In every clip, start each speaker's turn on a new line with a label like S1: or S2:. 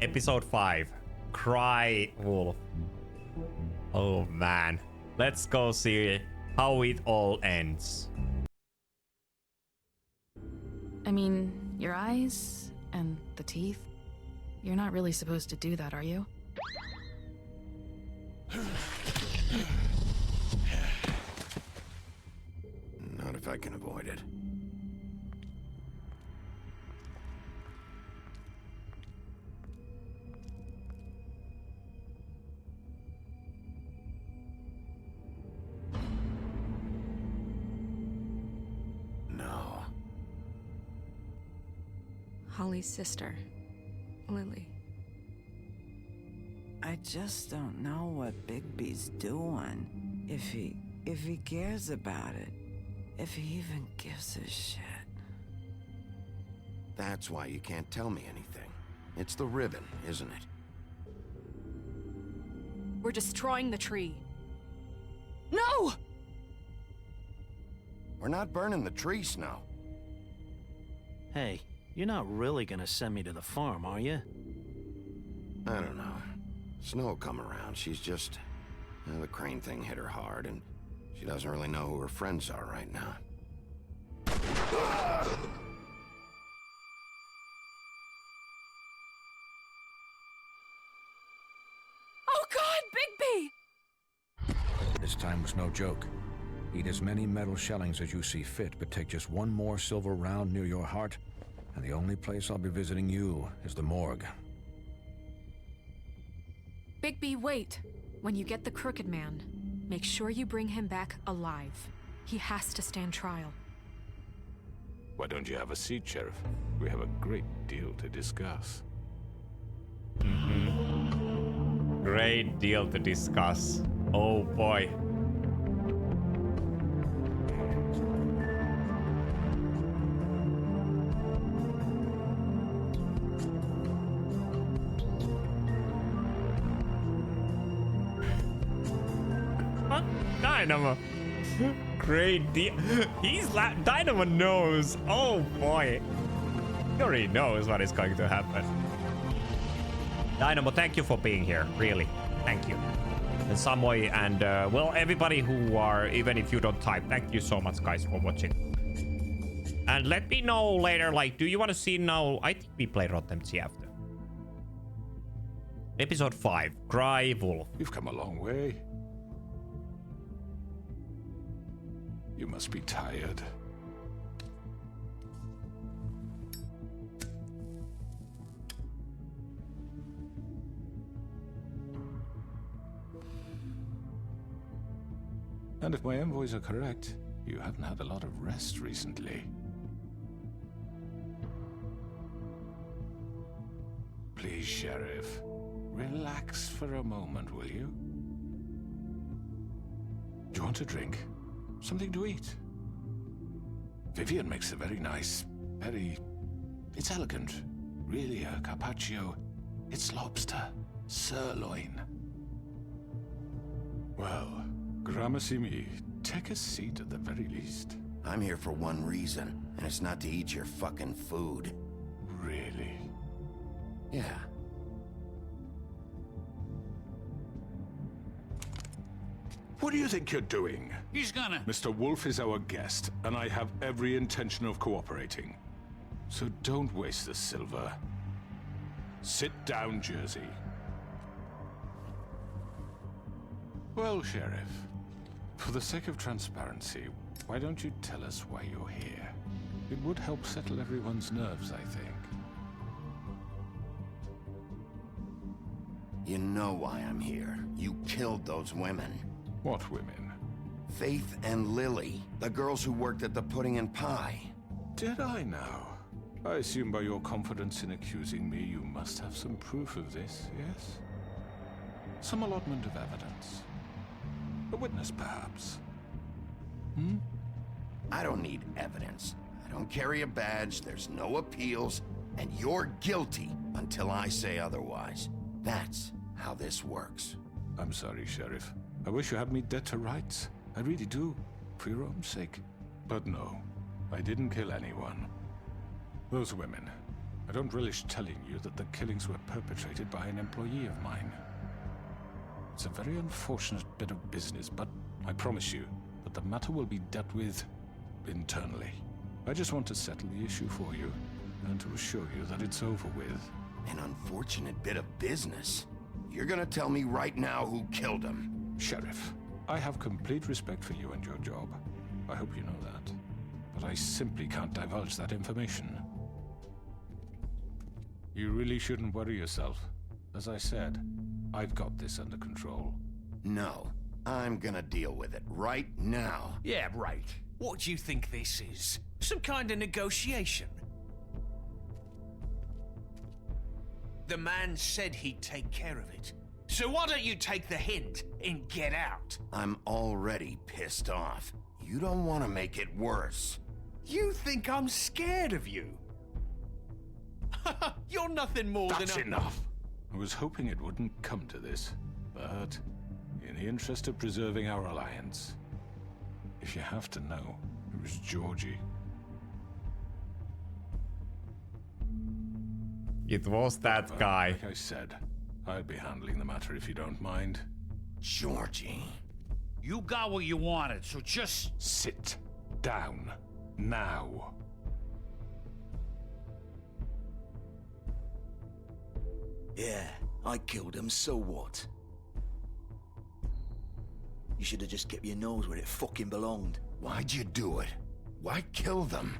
S1: Episode 5. Cry Wolf. Oh man. Let's go see how it all ends.
S2: I mean, your eyes and the teeth. You're not really supposed to do that, are you?
S3: Not if I can avoid it. No.
S4: Holly's sister, Lily.
S5: I just don't know what Bigby's doing. If he cares about it. If he even gives a shit.
S3: That's why you can't tell me anything. It's the ribbon, isn't it?
S4: We're destroying the tree. No!
S3: We're not burning the tree, Snow.
S6: Hey, you're not really gonna send me to the farm, are you?
S3: I don't know. Snow will come around. She's just... the crane thing hit her hard, and she doesn't really know who her friends are right now.
S4: Oh God, Bigby!
S7: This time was no joke. Eat as many metal shellings as you see fit, but take just one more silver round near your heart, and the only place I'll be visiting you is the morgue.
S4: Bigby, wait. When you get the Crooked Man, make sure you bring him back alive. He has to stand trial.
S8: Why don't you have a seat, Sheriff? We have a great deal to discuss.
S1: Great deal to discuss. Oh boy. Dynamo. Great deal. Dynamo knows. Oh boy. He already knows what is going to happen. Dynamo, thank you for being here. Really. Thank you. In some way, and well, everybody who are, even if you don't type, thank you so much, guys, for watching. And let me know later, like, do you want to see now? I think we play Rotten Sea after. Episode 5, Cry Wolf.
S8: You've come a long way. You must be tired. And if my envoys are correct, you haven't had a lot of rest recently. Please, Sheriff, relax for a moment, will you? Do you want a drink? Something to eat? Vivian makes a very nice, it's elegant. Really a carpaccio. It's lobster, sirloin. Well, gramercy me. Take a seat at the very least.
S3: I'm here for one reason, and it's not to eat your fucking food.
S8: Really?
S3: Yeah.
S8: What do you think you're doing?
S9: He's gonna...
S8: Mr. Wolf is our guest, and I have every intention of cooperating. So don't waste the silver. Sit down, Jersey. Well, Sheriff, for the sake of transparency, why don't you tell us why you're here? It would help settle everyone's nerves, I think.
S3: You know why I'm here. You killed those women.
S8: What women?
S3: Faith and Lily, the girls who worked at the Pudding and Pie.
S8: Did I now? I assume by your confidence in accusing me, you must have some proof of this, yes? Some allotment of evidence. A witness, perhaps.
S3: I don't need evidence. I don't carry a badge, there's no appeals, and you're guilty until I say otherwise. That's how this works.
S8: I'm sorry, Sheriff. I wish you had me dead to rights. I really do, for your own sake. But no, I didn't kill anyone. Those women, I don't relish telling you that the killings were perpetrated by an employee of mine. It's a very unfortunate bit of business, but I promise you that the matter will be dealt with internally. I just want to settle the issue for you and to assure you that it's over with.
S3: An unfortunate bit of business? You're gonna tell me right now who killed him?
S8: Sheriff, I have complete respect for you and your job. I hope you know that. But I simply can't divulge that information. You really shouldn't worry yourself. As I said, I've got this under control.
S3: No, I'm gonna deal with it right now.
S9: Yeah, right. What do you think this is? Some kind of negotiation? The man said he'd take care of it. So why don't you take the hint and get out?
S3: I'm already pissed off. You don't want to make it worse.
S9: You think I'm scared of you? You're nothing more than
S8: That's enough! I was hoping it wouldn't come to this, but in the interest of preserving our alliance, if you have to know, it was Georgie.
S1: It was that
S8: But,
S1: guy.
S8: Like I said, I'd be handling the matter if you don't mind.
S3: Georgie.
S10: You got what you wanted, so just...
S8: Sit down. Now.
S11: Yeah, I killed him, so what? You should have just kept your nose where it fucking belonged.
S3: Why'd you do it? Why kill them?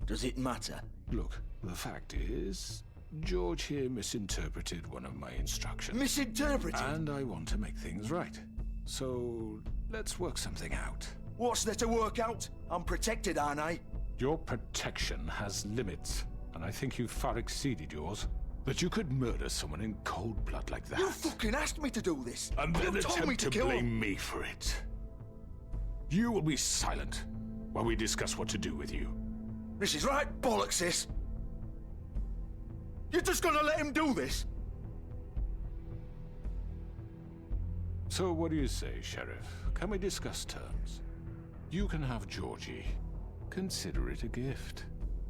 S11: Does it matter?
S8: Look, the fact is, George here misinterpreted one of my instructions.
S11: Misinterpreted?
S8: And I want to make things right. So, let's work something out.
S11: What's there to work out? I'm protected, aren't I?
S8: Your protection has limits, and I think you've far exceeded yours. That you could murder someone in cold blood like that.
S11: You fucking asked me to do this.
S8: And then
S11: you told me
S8: attempt
S11: to
S8: to
S11: kill
S8: blame
S11: him.
S8: me for it. You will be silent while we discuss what to do with you.
S11: This is right bollocks, sis. You're just gonna let him do this?
S8: So what do you say, Sheriff? Can we discuss terms? You can have Georgie. Consider it a gift,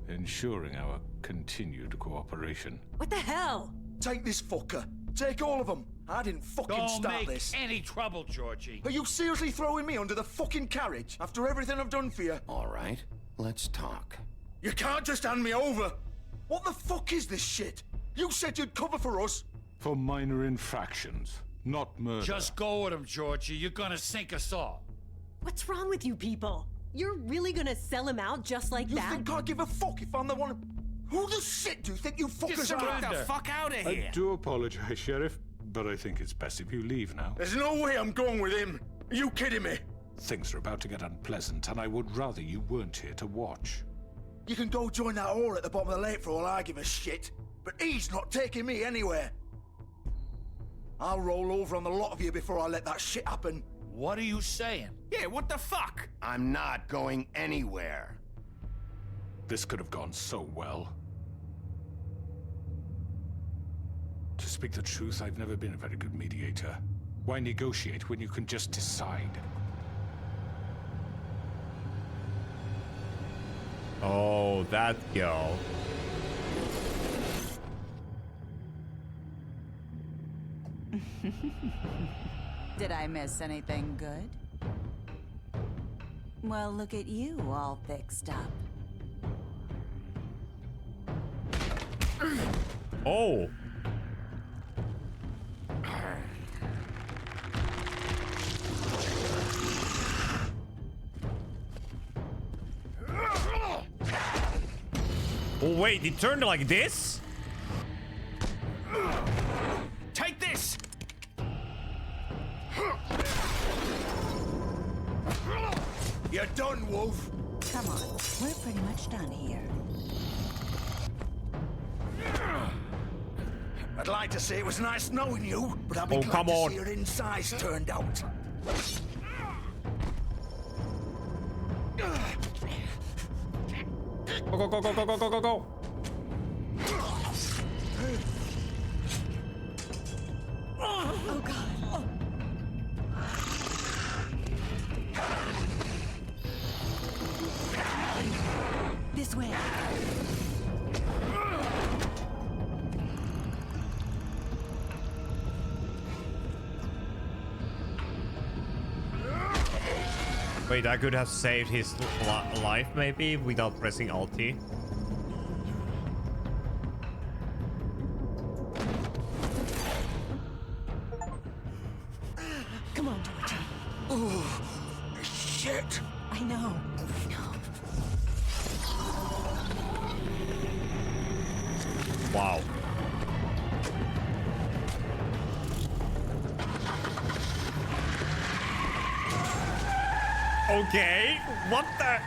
S8: ensuring our continued cooperation.
S12: What the hell?
S11: Take this fucker. Take all of them. I didn't fucking
S10: Don't
S11: start
S10: make
S11: this.
S10: any trouble, Georgie.
S11: Are you seriously throwing me under the fucking carriage after everything I've done for you?
S3: All right, let's talk.
S11: You can't just hand me over. What the fuck is this shit? You said you'd cover for us.
S8: For minor infractions, not murder.
S10: Just go with him, Georgie. You're gonna sink us all.
S12: What's wrong with you people? You're really gonna sell him out just like
S11: You
S12: that?
S11: think I give a fuck if I'm the one? Who the shit do you think you fuckers are?
S10: surrender.
S9: Get the fuck out of here!
S8: I do apologize, Sheriff, but I think it's best if you leave now.
S11: There's no way I'm going with him. Are you kidding me?
S8: Things are about to get unpleasant, and I would rather you weren't here to watch.
S11: You can go join that whore at the bottom of the lake for all I give a shit. But he's not taking me anywhere. I'll roll over on the lot of you before I let that shit happen.
S10: What are you saying?
S9: Yeah, what the fuck?
S3: I'm not going anywhere.
S8: This could have gone so well. To speak the truth, I've never been a very good mediator. Why negotiate when you can just decide?
S1: Oh, that girl.
S13: Did I miss anything good? Well, look at you, all fixed up.
S1: Oh. Oh wait, it turned like this?
S9: Take this!
S11: You're done, Wolf.
S13: Come on, we're pretty much done here.
S11: I'd like to say it was nice knowing you, but I'll be
S1: Oh,
S11: glad
S1: come
S11: to
S1: on.
S11: see your insides turned out.
S1: Go, go, go, go, go, go, go, go, go.
S12: Oh god. Oh. This way.
S1: Wait, I could have saved his life maybe without pressing Alt T.
S12: Come on, Georgie.
S11: Oh, shit.
S12: I know.
S1: Wow. Okay, what the?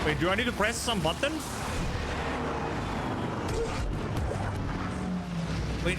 S1: Wait, do I need to press some button? Wait.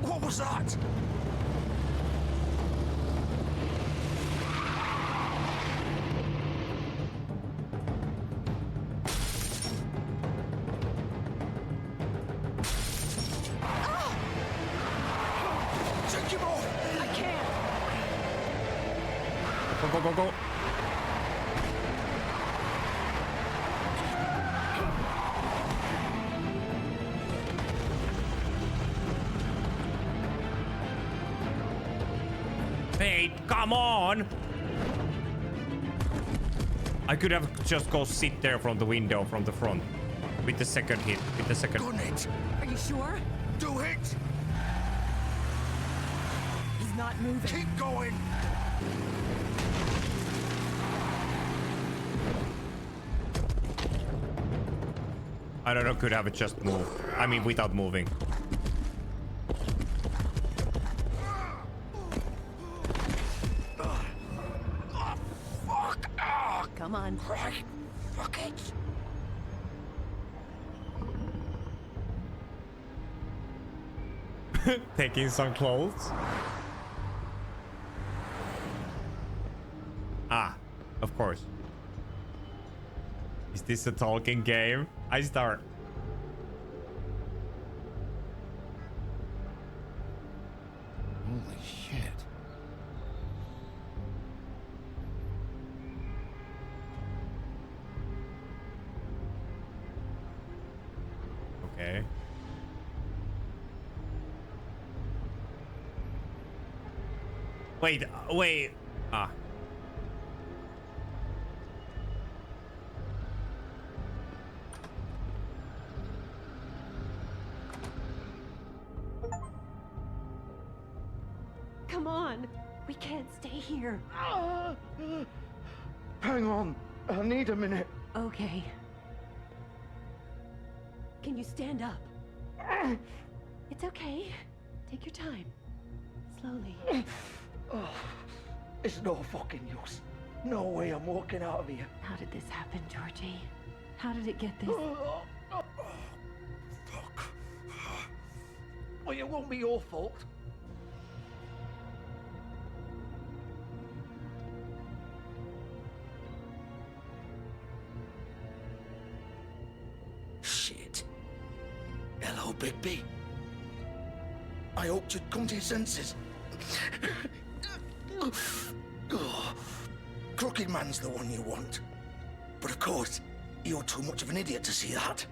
S11: What was that? Take him off!
S12: I can't.
S1: Go, go, go, go. Hey, come on! I could have just go sit there from the window from the front. With the second hit. With the second.
S11: Gun it!
S12: Are you sure?
S11: Do it!
S12: He's not moving.
S11: Keep going!
S1: I don't know, could have it just moved. I mean, without moving.
S12: Come on.
S11: Right. Fuck it.
S1: Taking some clothes. Ah, of course. Is this a talking game? I start.
S3: Holy shit.
S1: Okay. Wait, wait. Ah.
S12: Come on. We can't stay here.
S11: Hang on. I need a minute.
S12: Okay. Can you stand up? It's okay. Take your time. Slowly.
S11: Oh, it's no fucking use. No way I'm walking out of here.
S12: How did this happen, Georgie? How did it get this?
S11: Fuck. Well, it won't be your fault. Shit. Hello, Bigby. I hoped you'd come to your senses. Oh, Crooked Man's the one you want. But of course, you're too much of an idiot to see that.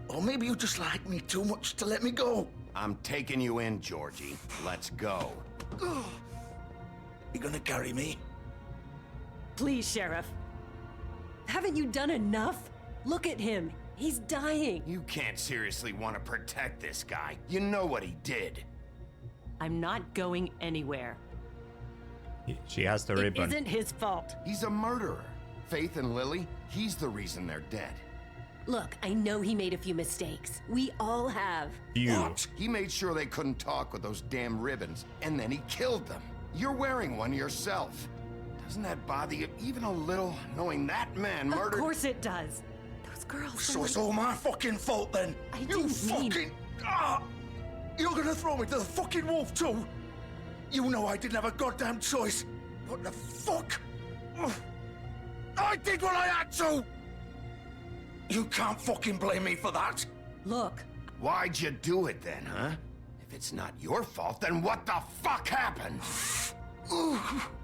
S11: Or maybe you just like me too much to let me go.
S3: I'm taking you in, Georgie. Let's go.
S11: You gonna carry me?
S12: Please, Sheriff. Haven't you done enough? Look at him. He's dying.
S3: You can't seriously want to protect this guy. You know what he did.
S12: I'm not going anywhere.
S1: She has the ribbon.
S12: It isn't his fault.
S3: He's a murderer. Faith and Lily, he's the reason they're dead.
S12: Look, I know he made a few mistakes. We all have.
S3: What? He made sure they couldn't talk with those damn ribbons, and then he killed them. You're wearing one yourself. Doesn't that bother you even a little, knowing that man murdered?
S12: Of course it does. Those girls.
S11: So it's all my fucking fault then?
S12: I
S11: You
S12: didn't mean-
S11: fucking... Ah! You're gonna throw me to the fucking wolf too? You know I didn't have a goddamn choice. What the fuck? Ugh. I did what I had to! You can't fucking blame me for that.
S12: Look.
S3: Why'd you do it then, huh? If it's not your fault, then what the fuck happened?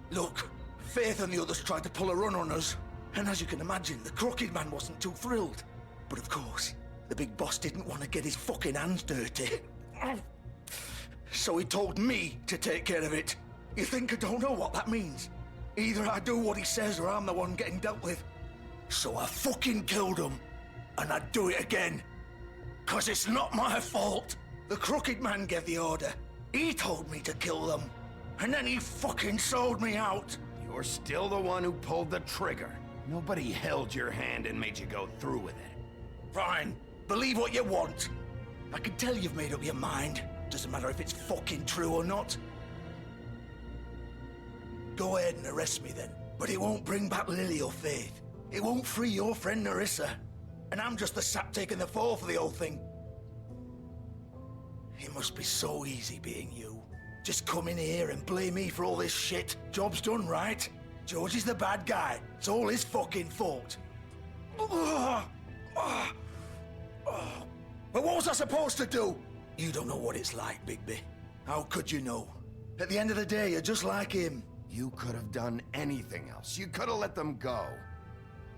S11: Look, Faith and the others tried to pull a run on us. And as you can imagine, the Crooked Man wasn't too thrilled. But of course, the big boss didn't want to get his fucking hands dirty. So he told me to take care of it. You think I don't know what that means? Either I do what he says or I'm the one getting dealt with. So I fucking killed him. And I'd do it again. 'Cause it's not my fault. The Crooked Man gave the order. He told me to kill them. And then he fucking sold me out.
S3: You're still the one who pulled the trigger. Nobody held your hand and made you go through with it.
S11: Fine. Believe what you want. I can tell you've made up your mind. Doesn't matter if it's fucking true or not. Go ahead and arrest me then. But it won't bring back Lily or Faith. It won't free your friend Narissa. And I'm just the sap taking the fall for the whole thing. It must be so easy being you. Just come in here and blame me for all this shit. Job's done, right? George is the bad guy. It's all his fucking fault. But what was I supposed to do? You don't know what it's like, Bigby. How could you know? At the end of the day, you're just like him.
S3: You could have done anything else. You could have let them go.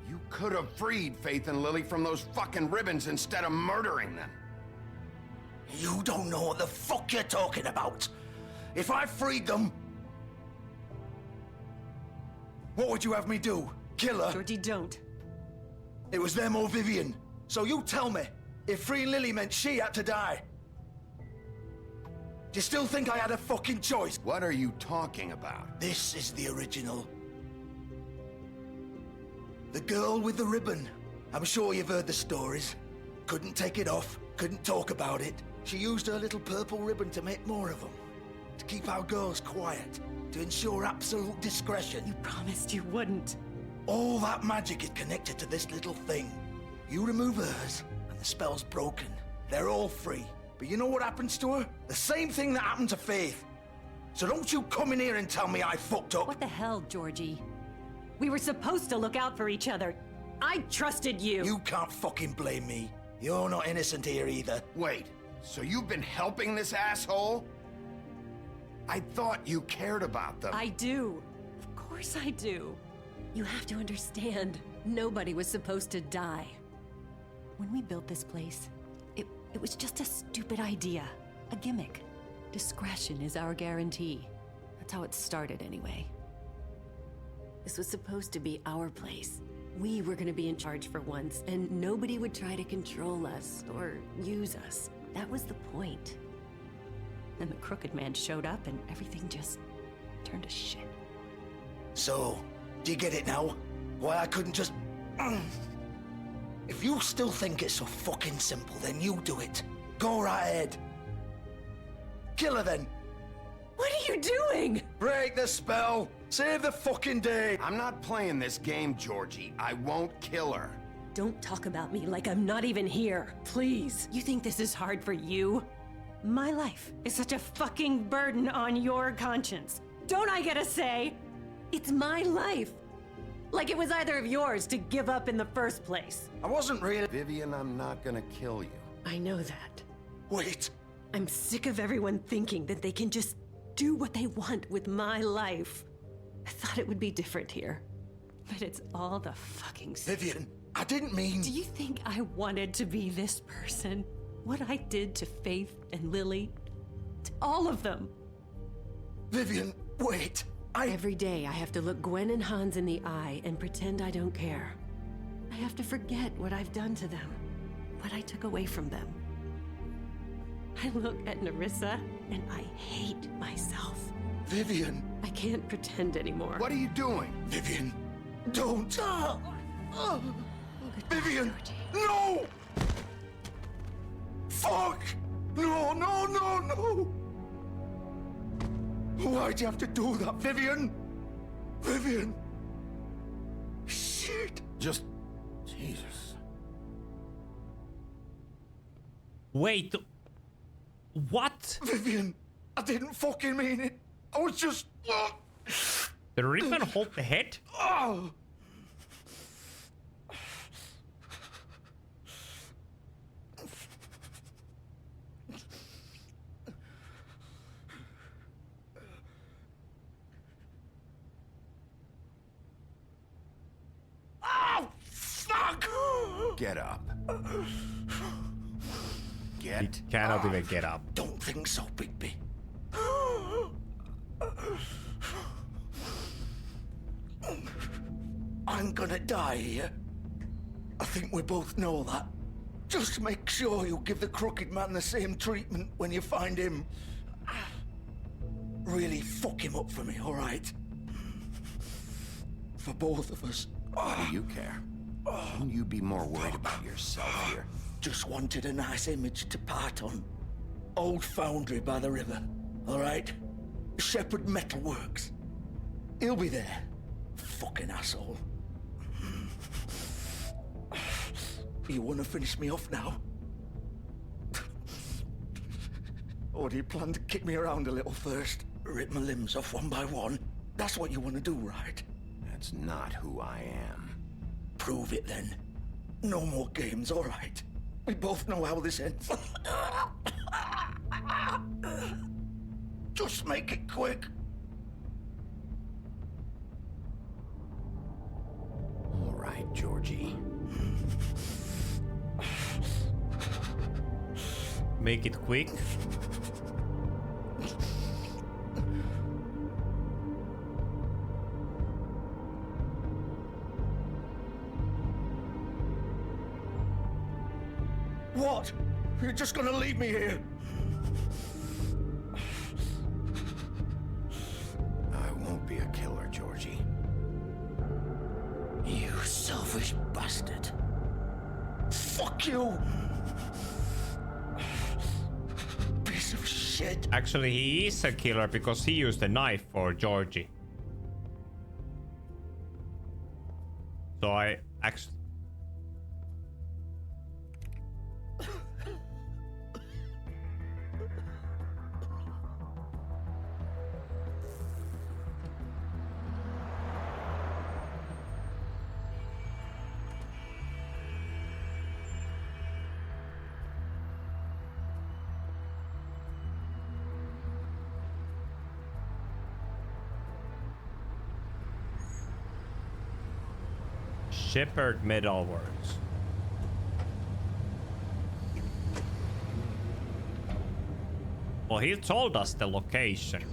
S3: You could have freed Faith and Lily from those fucking ribbons instead of murdering them.
S11: You don't know what the fuck you're talking about. If I freed them... What would you have me do? Kill her?
S12: Georgie, don't.
S11: It was them or Vivian. So you tell me, if freeing Lily meant she had to die. Do you still think I had a fucking choice?
S3: What are you talking about?
S11: This is the original. The girl with the ribbon. I'm sure you've heard the stories. Couldn't take it off, couldn't talk about it. She used her little purple ribbon to make more of them. To keep our girls quiet. To ensure absolute discretion.
S12: You promised you wouldn't.
S11: All that magic is connected to this little thing. You remove hers, and the spell's broken. They're all free. But you know what happens to her? The same thing that happened to Faith. So don't you come in here and tell me I fucked up.
S12: What the hell, Georgie? We were supposed to look out for each other. I trusted you.
S11: You can't fucking blame me. You're not innocent here either.
S3: Wait, so you've been helping this asshole? I thought you cared about them.
S12: I do. Of course I do. You have to understand, nobody was supposed to die. When we built this place, it was just a stupid idea. A gimmick. Discretion is our guarantee. That's how it started anyway. This was supposed to be our place. We were gonna be in charge for once, and nobody would try to control us or use us. That was the point. Then the Crooked Man showed up and everything just turned to shit.
S11: So, do you get it now? Why I couldn't just... If you still think it's so fucking simple, then you do it. Go right ahead. Kill her then.
S12: What are you doing?
S11: Break the spell. Save the fucking day.
S3: I'm not playing this game, Georgie. I won't kill her.
S12: Don't talk about me like I'm not even here. Please. You think this is hard for you? My life is such a fucking burden on your conscience. Don't I get a say? It's my life. Like it was either of yours to give up in the first place.
S11: I wasn't really...
S3: Vivian, I'm not gonna kill you.
S12: I know that.
S11: Wait.
S12: I'm sick of everyone thinking that they can just do what they want with my life. I thought it would be different here. But it's all the fucking...
S11: Vivian, I didn't mean...
S12: Do you think I wanted to be this person? What I did to Faith and Lily? To all of them.
S11: Vivian, wait.
S12: Every day I have to look Gwen and Hans in the eye and pretend I don't care. I have to forget what I've done to them, what I took away from them. I look at Nerissa and I hate myself.
S11: Vivian!
S12: I can't pretend anymore.
S3: What are you doing?
S11: Vivian, don't! Vivian, no! Fuck! No, no, no, no! Why'd you have to do that, Vivian? Vivian! Shit!
S8: Just... Jesus.
S1: Wait. What?
S11: Vivian, I didn't fucking mean it. I was just...
S1: Did Rickman hold the head?
S11: Oh! Oh, fuck!
S3: Get up.
S1: He
S3: Get
S1: cannot
S3: up.
S1: even get up.
S11: Don't think so, Bigby. I'm gonna die here. I think we both know that. Just make sure you give the crooked man the same treatment when you find him. Really fuck him up for me, all right? For both of us.
S3: What do you care? Shouldn't you be more worried about yourself here?
S11: Just wanted a nice image to part on. Old foundry by the river, all right? Shepherd Metalworks. He'll be there. Fucking asshole. You want to finish me off now? Or do you plan to kick me around a little first? Rip my limbs off one by one? That's what you want to do, right?
S3: That's not who I am.
S11: Prove it then. No more games, all right? We both know how this ends. Just make it quick.
S3: All right, Georgie.
S1: Make it quick.
S11: What? You're just gonna leave me here?
S3: I won't be a killer, Georgie.
S11: You selfish bastard. Fuck you! Piece of shit.
S1: Actually, he is a killer because he used a knife for Georgie. So I actually... Shepherd Metalworks. Well, he told us the location.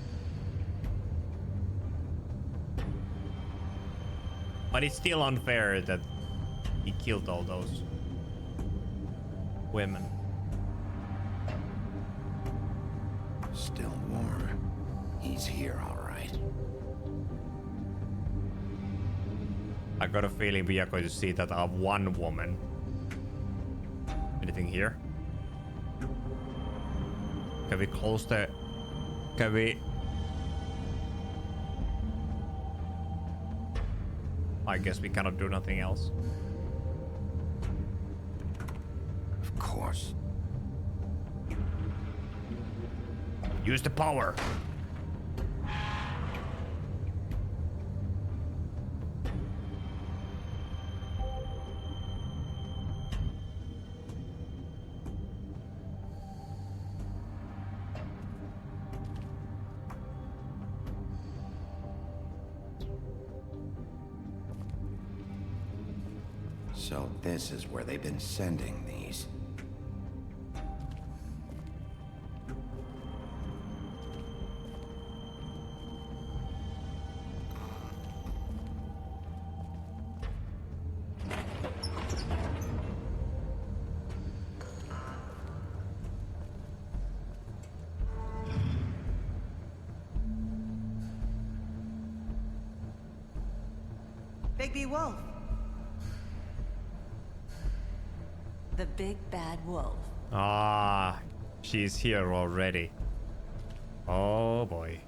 S1: But it's still unfair that he killed all those women.
S3: Still more. He's here, all right.
S1: I got a feeling we are going to see that one woman. Anything here? Can we close the... Can we... I guess we cannot do nothing else.
S3: Of course.
S1: Use the power.
S3: So this is where they've been sending these.
S13: Bigby Wolf. The big bad wolf.
S1: Ah, she's here already. Oh boy.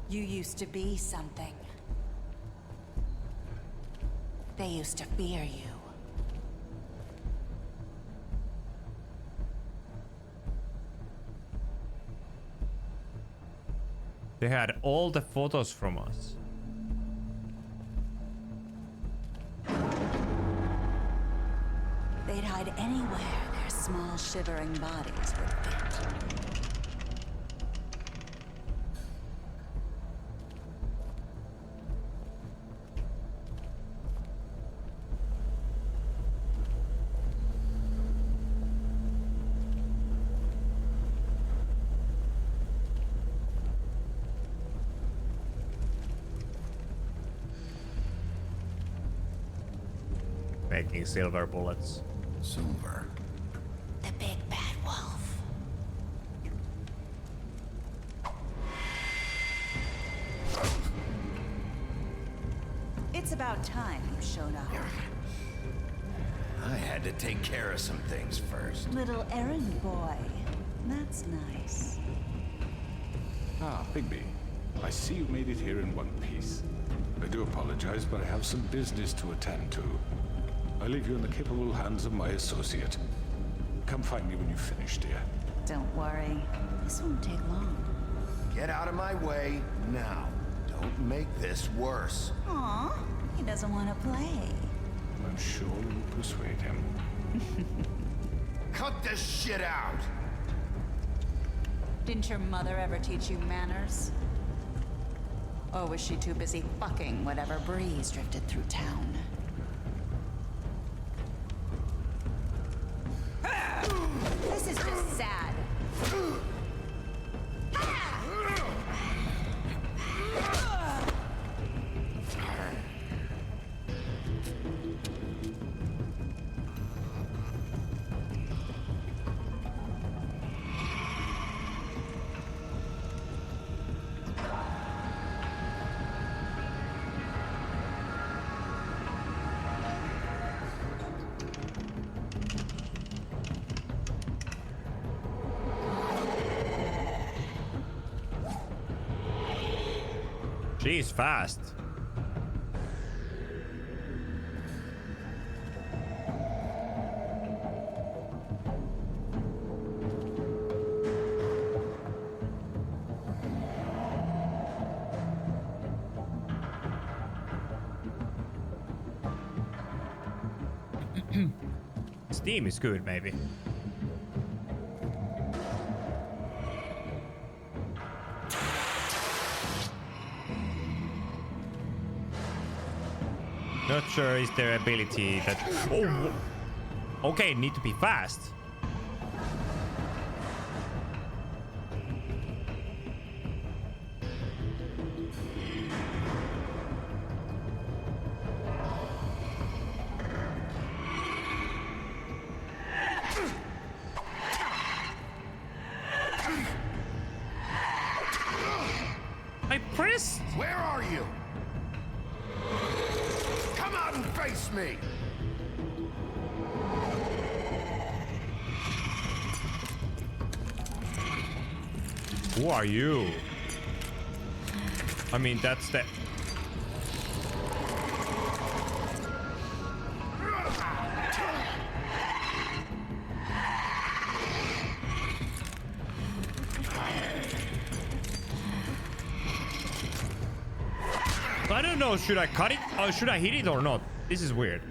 S13: You used to be something. They used to fear you.
S1: They had all the photos from us.
S13: They'd hide anywhere their small shivering bodies would fit.
S1: Making silver bullets.
S3: Silver.
S13: The big bad wolf. It's about time you showed up.
S3: I had to take care of some things first.
S13: Little errand boy. That's nice.
S8: Ah, Bigby. I see you made it here in one piece. I do apologize, but I have some business to attend to. I leave you in the capable hands of my associate. Come find me when you've finished, dear.
S13: Don't worry. This won't take long.
S3: Get out of my way now. Don't make this worse.
S13: Aw, he doesn't want to play.
S8: I'm sure you'll persuade him.
S3: Cut this shit out!
S13: Didn't your mother ever teach you manners? Or was she too busy fucking whatever breeze drifted through town? This is just sad.
S1: She's fast. Steam is good, maybe. Not sure is their ability that... Oh! Okay, need to be fast. I pressed.
S3: Where are you? Come out and face me!
S1: Who are you? I mean, that's the... I don't know, should I cut it or should I hit it or not? This is weird.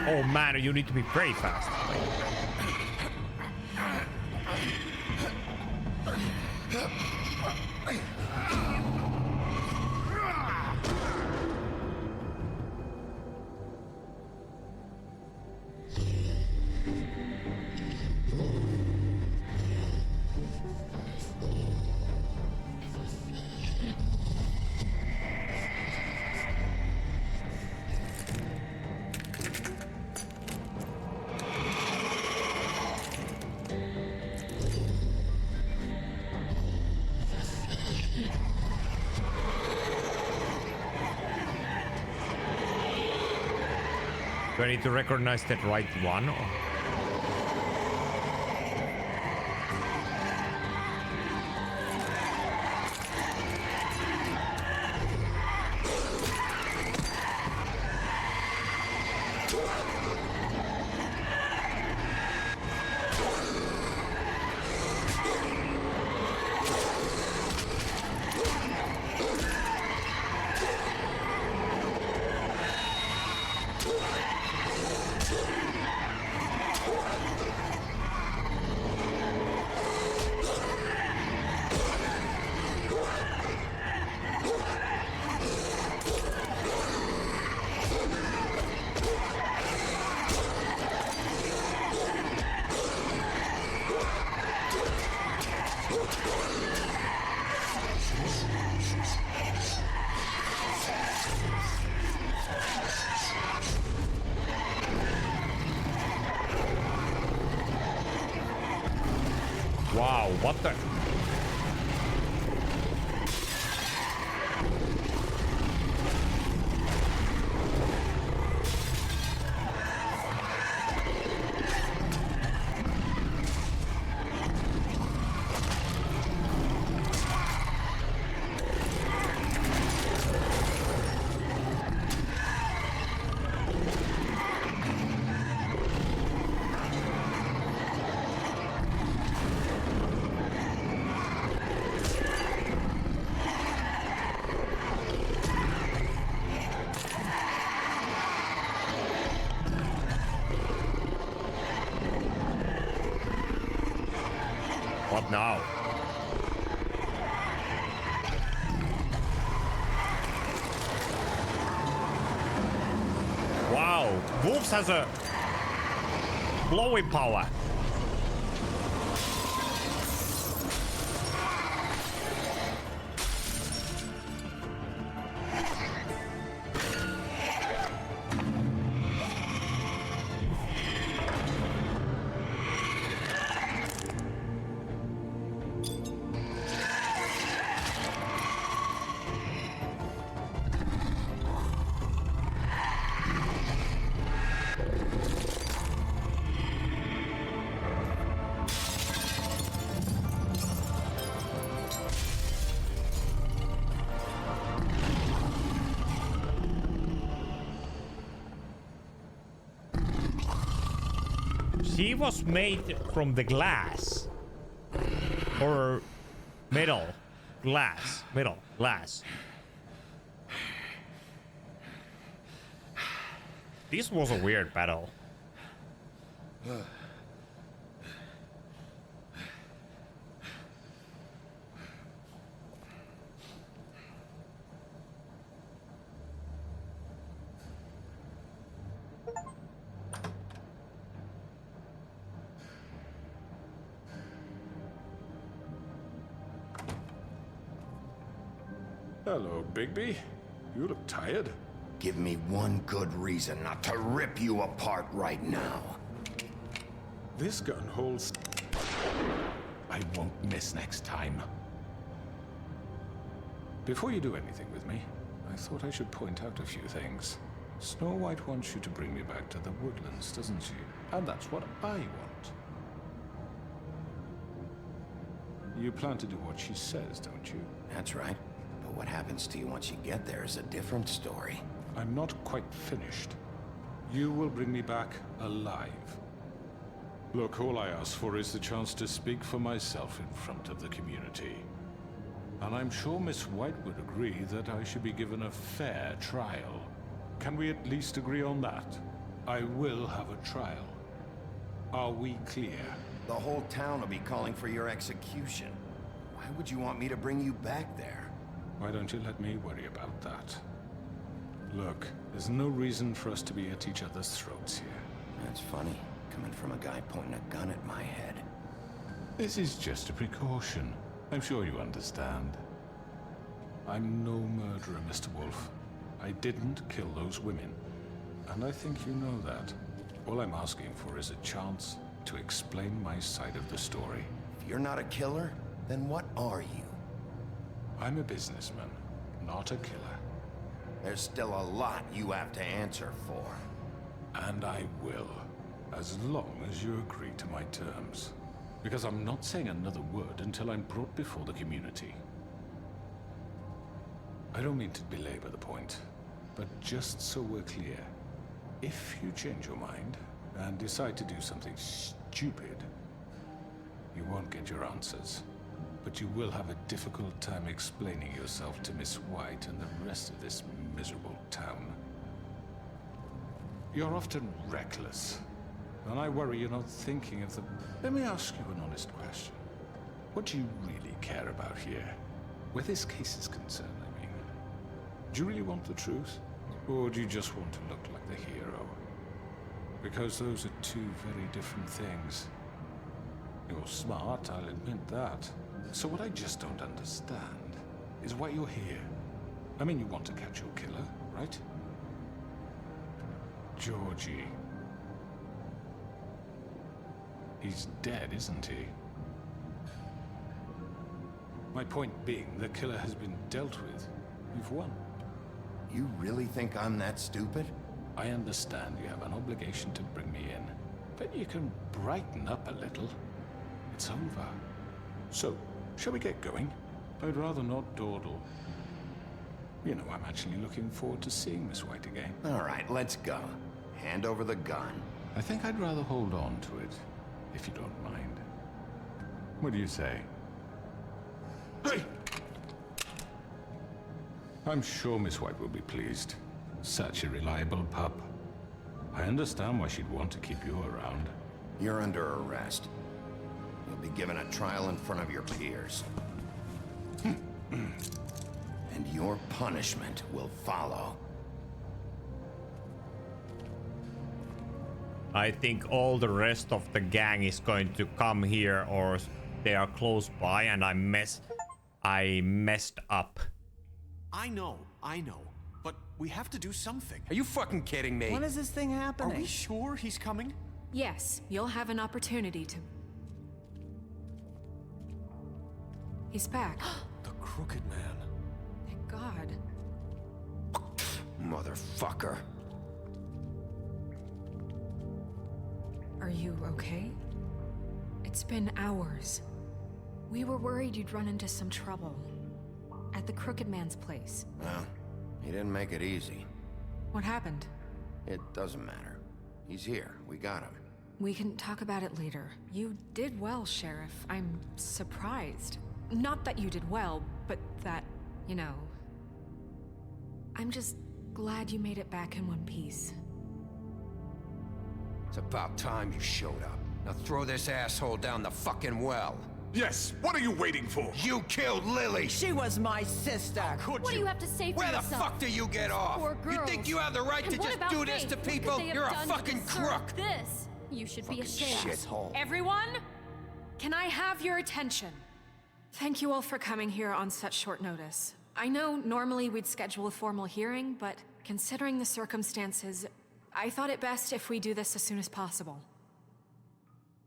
S1: Oh man, you need to be very fast. Do I need to recognize that right one? Wow, what the? What now? Wow, Wolves has a blowing power. She was made from the glass. Or metal. Glass. Metal. Glass. This was a weird battle.
S8: Hello, Bigby. You look tired.
S3: Give me one good reason not to rip you apart right now.
S8: This gun holds... I won't miss next time. Before you do anything with me, I thought I should point out a few things. Snow White wants you to bring me back to the woodlands, doesn't she? And that's what I want. You plan to do what she says, don't you?
S3: That's right. But what happens to you once you get there is a different story.
S8: I'm not quite finished. You will bring me back alive. Look, all I ask for is the chance to speak for myself in front of the community. And I'm sure Miss White would agree that I should be given a fair trial. Can we at least agree on that? I will have a trial. Are we clear?
S3: The whole town will be calling for your execution. Why would you want me to bring you back there?
S8: Why don't you let me worry about that? Look, there's no reason for us to be at each other's throats here.
S3: That's funny, coming from a guy pointing a gun at my head.
S8: This is just a precaution. I'm sure you understand. I'm no murderer, Mr. Wolf. I didn't kill those women. And I think you know that. All I'm asking for is a chance to explain my side of the story.
S3: If you're not a killer, then what are you?
S8: I'm a businessman, not a killer.
S3: There's still a lot you have to answer for.
S8: And I will, as long as you agree to my terms. Because I'm not saying another word until I'm brought before the community. I don't mean to belabor the point, but just so we're clear, if you change your mind and decide to do something stupid, you won't get your answers. But you will have a difficult time explaining yourself to Miss White and the rest of this miserable town. You're often reckless, and I worry you're not thinking of the... Let me ask you an honest question. What do you really care about here? Where this case is concerned, I mean. Do you really want the truth? Or do you just want to look like the hero? Because those are two very different things. You're smart, I'll admit that. So what I just don't understand is why you're here. I mean, you want to catch your killer, right? Georgie. He's dead, isn't he? My point being, the killer has been dealt with. You've won.
S3: You really think I'm that stupid?
S8: I understand you have an obligation to bring me in, but you can brighten up a little. It's over. So, shall we get going? I'd rather not dawdle. You know, I'm actually looking forward to seeing Miss White again.
S3: All right, let's go. Hand over the gun.
S8: I think I'd rather hold on to it, if you don't mind. What do you say? Hey! I'm sure Miss White will be pleased. Such a reliable pup. I understand why she'd want to keep you around.
S3: You're under arrest. You'll be given a trial in front of your peers. And your punishment will follow.
S1: I think all the rest of the gang is going to come here, or they are close by, and I messed up.
S9: I know. But we have to do something.
S14: Are you fucking kidding me?
S5: When is this thing happening?
S9: Are we sure he's coming?
S4: Yes, you'll have an opportunity to... He's back.
S14: The Crooked Man.
S4: Thank God.
S14: Motherfucker.
S4: Are you okay? It's been hours. We were worried you'd run into some trouble. At the Crooked Man's place.
S3: Well, he didn't make it easy.
S4: What happened?
S3: It doesn't matter. He's here. We got him.
S4: We can talk about it later. You did well, Sheriff. I'm surprised. Not that you did well, but that, you know... I'm just glad you made it back in one piece.
S14: It's about time you showed up. Now throw this asshole down the fucking well.
S8: Yes, what are you waiting for?
S14: You killed Lily!
S5: She was my sister.
S14: Could
S13: What do you have to say for
S14: Where
S13: yourself?
S14: the fuck do you get off?
S13: Poor
S14: You
S13: girls.
S14: think you have the right
S13: And
S14: to
S13: what
S14: just
S13: about
S14: do this
S13: Faith?
S14: to
S13: What could
S14: people?
S13: they have
S14: You're a
S13: done to
S14: fucking
S13: deserve
S14: crook!
S13: This. You should be ashamed.
S3: Shithole.
S4: Everyone, can I have your attention? Thank you all for coming here on such short notice. I know normally we'd schedule a formal hearing, but considering the circumstances, I thought it best if we do this as soon as possible.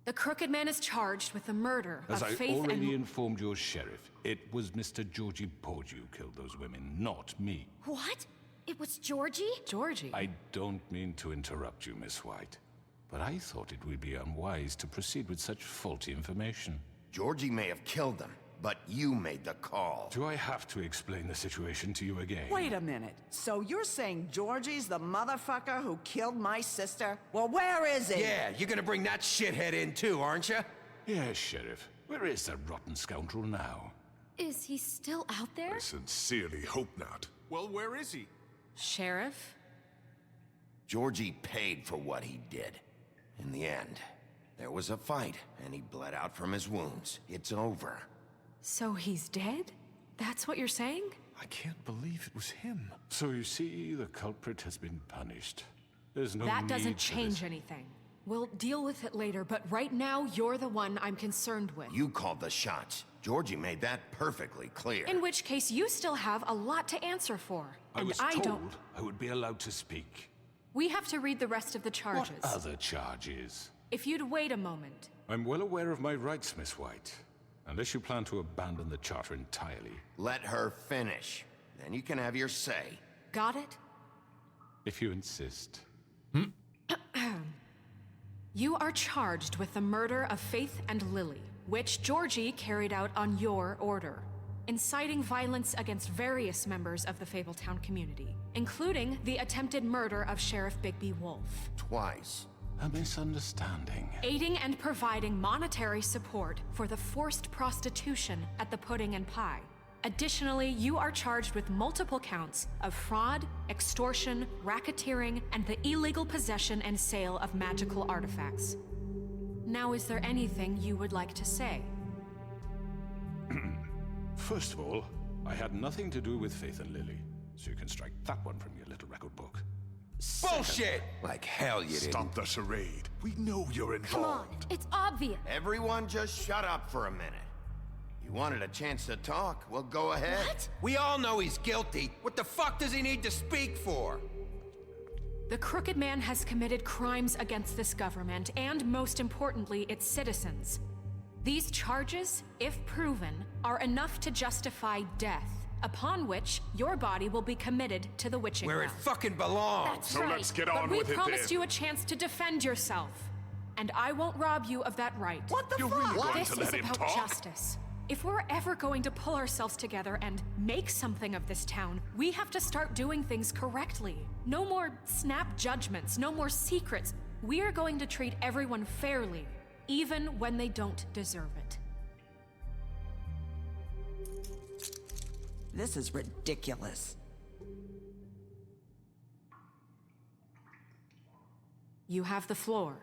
S4: The Crooked Man is charged with the murder
S8: As
S4: of
S8: I
S4: Faith
S8: already
S4: and...
S8: informed your sheriff, it was Mr. Georgie Porgy who killed those women, not me.
S13: What? It was Georgie?
S4: Georgie?
S8: I don't mean to interrupt you, Miss White, but I thought it would be unwise to proceed with such faulty information.
S3: Georgie may have killed them, but you made the call.
S8: Do I have to explain the situation to you again?
S5: Wait a minute. So you're saying Georgie's the motherfucker who killed my sister? Well, where is he?
S14: Yeah, you're gonna bring that shithead in too, aren't you?
S8: Yes, Sheriff. Where is that rotten scoundrel now?
S13: Is he still out there?
S15: I sincerely hope not.
S9: Well, where is he?
S4: Sheriff?
S3: Georgie paid for what he did. In the end, there was a fight, and he bled out from his wounds. It's over.
S4: So he's dead? That's what you're saying?
S8: I can't believe it was him. So you see, the culprit has been punished. There's no
S4: That
S8: need
S4: doesn't
S8: for
S4: change
S8: this.
S4: anything. We'll deal with it later, but right now, you're the one I'm concerned with.
S3: You called the shots. Georgie made that perfectly clear.
S4: In which case, you still have a lot to answer for.
S8: I was
S4: I
S8: told
S4: don't...
S8: I would be allowed to speak.
S4: We have to read the rest of the charges.
S8: What other charges?
S4: If you'd wait a moment.
S8: I'm well aware of my rights, Miss White. Unless you plan to abandon the charter entirely.
S3: Let her finish. Then you can have your say.
S4: Got it?
S8: If you insist.
S4: You are charged with the murder of Faith and Lily, which Georgie carried out on your order, inciting violence against various members of the Fabletown community, including the attempted murder of Sheriff Bigby Wolf.
S3: Twice.
S8: A misunderstanding.
S4: Aiding and providing monetary support for the forced prostitution at the Pudding and Pie. Additionally, you are charged with multiple counts of fraud, extortion, racketeering, and the illegal possession and sale of magical artifacts. Now, is there anything you would like to say?
S8: First of all, I had nothing to do with Faith and Lily, so you can strike that one from your little record book.
S14: Bullshit! Like hell you didn't.
S15: Stop the charade. We know you're involved.
S4: Come on, it's obvious.
S3: Everyone just shut up for a minute. You wanted a chance to talk? Well, go ahead.
S14: What? We all know he's guilty. What the fuck does he need to speak for?
S4: The Crooked Man has committed crimes against this government and, most importantly, its citizens. These charges, if proven, are enough to justify death, upon which your body will be committed to the witching
S14: Where it
S4: well.
S14: fucking belongs.
S4: That's
S15: So
S4: right.
S15: let's get on
S4: but
S15: with
S4: we
S15: it
S4: promised
S15: then.
S4: you a chance to defend yourself, and I won't rob you of that right.
S11: What the
S15: You're
S11: fuck?
S15: really going
S4: This
S15: to
S4: is
S15: let him
S4: about
S15: talk?
S4: justice. If we're ever going to pull ourselves together and make something of this town, we have to start doing things correctly. No more snap judgments, no more secrets. We are going to treat everyone fairly, even when they don't deserve it.
S5: This is ridiculous.
S4: You have the floor.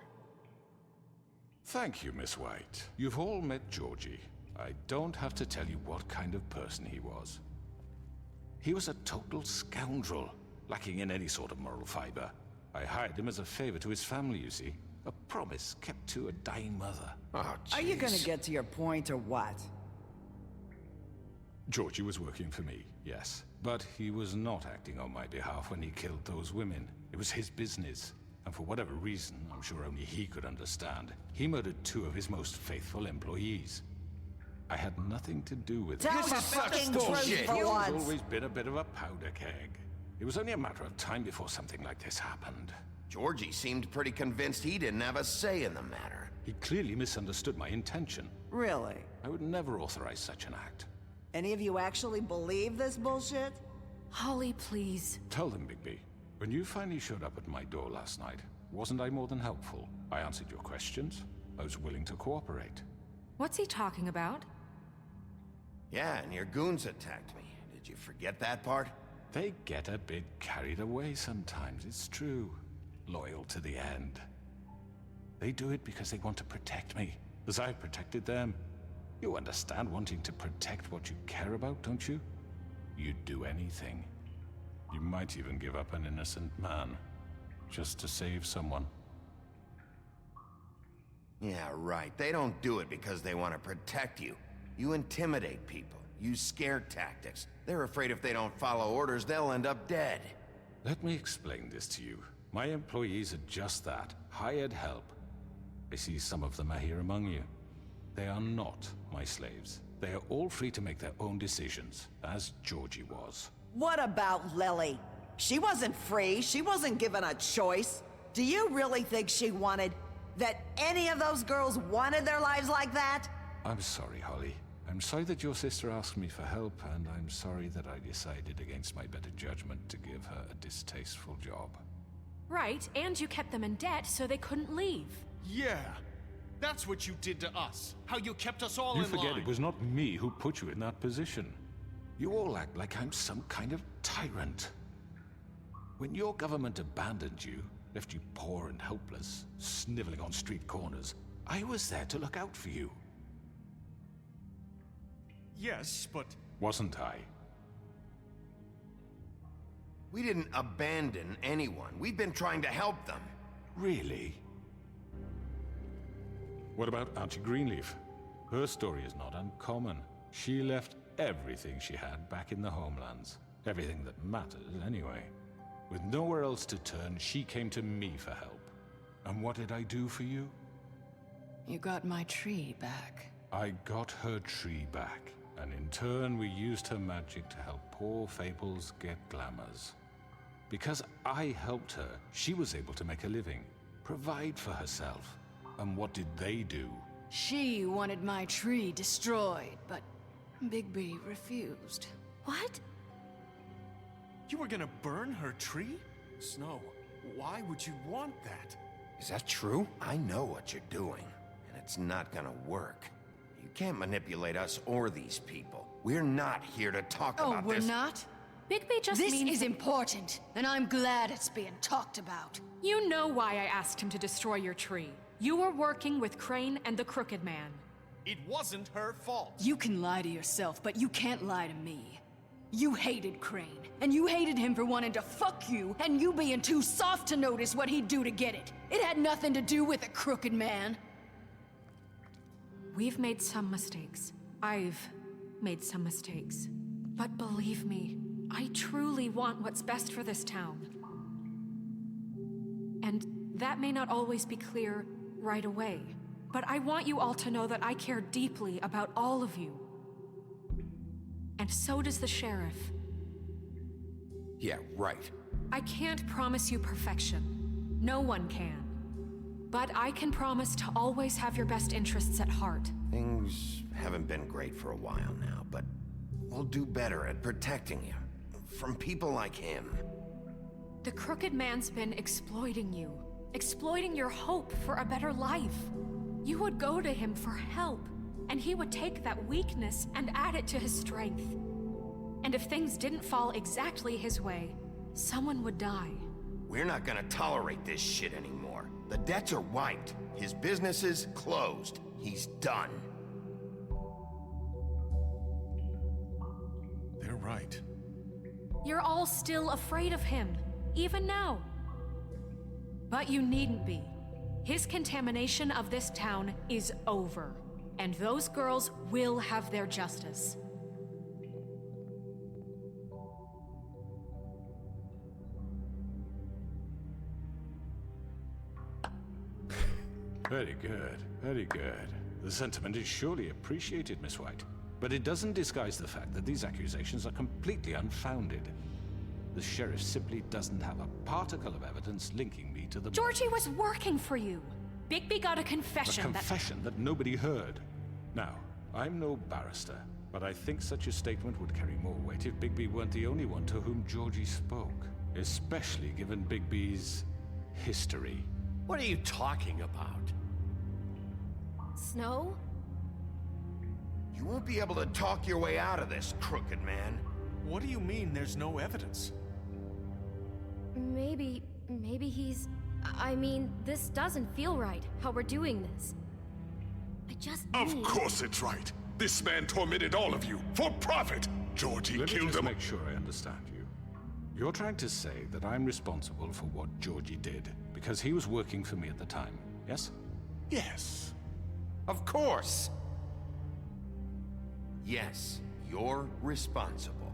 S8: Thank you, Miss White. You've all met Georgie. I don't have to tell you what kind of person he was. He was a total scoundrel, lacking in any sort of moral fiber. I hired him as a favor to his family, you see. A promise kept to a dying mother.
S3: Oh,
S5: Are you gonna
S3: jeez.
S5: get to your point or what?
S8: Georgie was working for me, yes. But he was not acting on my behalf when he killed those women. It was his business. And for whatever reason, I'm sure only he could understand, he murdered 2 of his most faithful employees. I had nothing to do with it.
S5: Tell the fucking truth
S14: bullshit.
S5: for
S8: He's
S5: once.
S8: always been a bit of a powder keg. It was only a matter of time before something like this happened.
S3: Georgie seemed pretty convinced he didn't have a say in the matter.
S8: He clearly misunderstood my intention.
S5: Really?
S8: I would never authorize such an act.
S5: Any of you actually believe this bullshit?
S4: Holly, please.
S8: Tell them, Bigby. When you finally showed up at my door last night, wasn't I more than helpful? I answered your questions. I was willing to cooperate.
S4: What's he talking about?
S3: Yeah, and your goons attacked me. Did you forget that part?
S8: They get a bit carried away sometimes, it's true. Loyal to the end. They do it because they want to protect me, as I've protected them. You understand wanting to protect what you care about, don't you? You'd do anything. You might even give up an innocent man, just to save someone.
S3: Yeah, right. They don't do it because they want to protect you. You intimidate people, use scare tactics. They're afraid if they don't follow orders, they'll end up dead.
S8: Let me explain this to you. My employees are just that, hired help. I see some of them are here among you. They are not my slaves. They are all free to make their own decisions, as Georgie was.
S5: What about Lily? She wasn't free. She wasn't given a choice. Do you really think she wanted... that any of those girls wanted their lives like that?
S8: I'm sorry, Holly. I'm sorry that your sister asked me for help, and I'm sorry that I decided against my better judgment to give her a distasteful job.
S4: Right, and you kept them in debt so they couldn't leave.
S16: Yeah, that's what you did to us. How you kept us all
S8: You
S16: in
S8: forget
S16: line.
S8: it was not me who put you in that position. You all act like I'm some kind of tyrant. When your government abandoned you, left you poor and helpless, sniveling on street corners, I was there to look out for you.
S16: Yes, but...
S8: Wasn't I?
S3: We didn't abandon anyone. We've been trying to help them.
S8: Really? What about Auntie Greenleaf? Her story is not uncommon. She left everything she had back in the homelands. Everything that matters, anyway. With nowhere else to turn, she came to me for help. And what did I do for you?
S2: You got my tree back.
S8: I got her tree back, and in turn we used her magic to help poor Fables get glamours. Because I helped her, she was able to make a living, provide for herself. And what did they do?
S2: She wanted my tree destroyed, but Bigby refused.
S12: What?
S16: You were gonna burn her tree? Snow, why would you want that?
S3: Is that true? I know what you're doing, and it's not gonna work. You can't manipulate us or these people. We're not here to talk about this.
S2: Oh, we're not?
S4: Bigby just
S2: This
S4: means...
S2: is important, and I'm glad it's being talked about.
S4: You know why I asked him to destroy your tree. You were working with Crane and the Crooked Man.
S16: It wasn't her fault.
S2: You can lie to yourself, but you can't lie to me. You hated Crane, and you hated him for wanting to fuck you, and you being too soft to notice what he'd do to get it. It had nothing to do with the Crooked Man.
S4: We've made some mistakes. I've made some mistakes. But believe me, I truly want what's best for this town. And that may not always be clear right away, but I want you all to know that I care deeply about all of you. And so does the sheriff.
S3: Yeah, right.
S4: I can't promise you perfection. No one can. But I can promise to always have your best interests at heart.
S3: Things haven't been great for a while now, but we'll do better at protecting you. From people like him.
S4: The Crooked Man's been exploiting you. Exploiting your hope for a better life. You would go to him for help, and he would take that weakness and add it to his strength. And if things didn't fall exactly his way, someone would die.
S3: We're not gonna tolerate this shit anymore. The debts are wiped. His business is closed. He's done.
S16: They're right.
S4: You're all still afraid of him, even now. But you needn't be. His contamination of this town is over, and those girls will have their justice.
S8: Very good, very good. The sentiment is surely appreciated, Miss White. But it doesn't disguise the fact that these accusations are completely unfounded. The sheriff simply doesn't have a particle of evidence linking me to the...
S4: Georgie was working for you. Bigby got a confession
S8: A confession that nobody heard. Now, I'm no barrister, but I think such a statement would carry more weight if Bigby weren't the only one to whom Georgie spoke. Especially given Bigby's history.
S14: What are you talking about?
S12: Snow?
S3: You won't be able to talk your way out of this, Crooked Man.
S16: What do you mean there's no evidence?
S17: Maybe he's... I mean, this doesn't feel right, how we're doing this. I just
S15: Of course it's right. This man tormented all of you, for profit. Georgie
S8: Let me
S15: killed
S8: just
S15: him.
S8: make sure I understand you. You're trying to say that I'm responsible for what Georgie did, because he was working for me at the time, yes?
S15: Yes.
S3: Of course. Yes, you're responsible.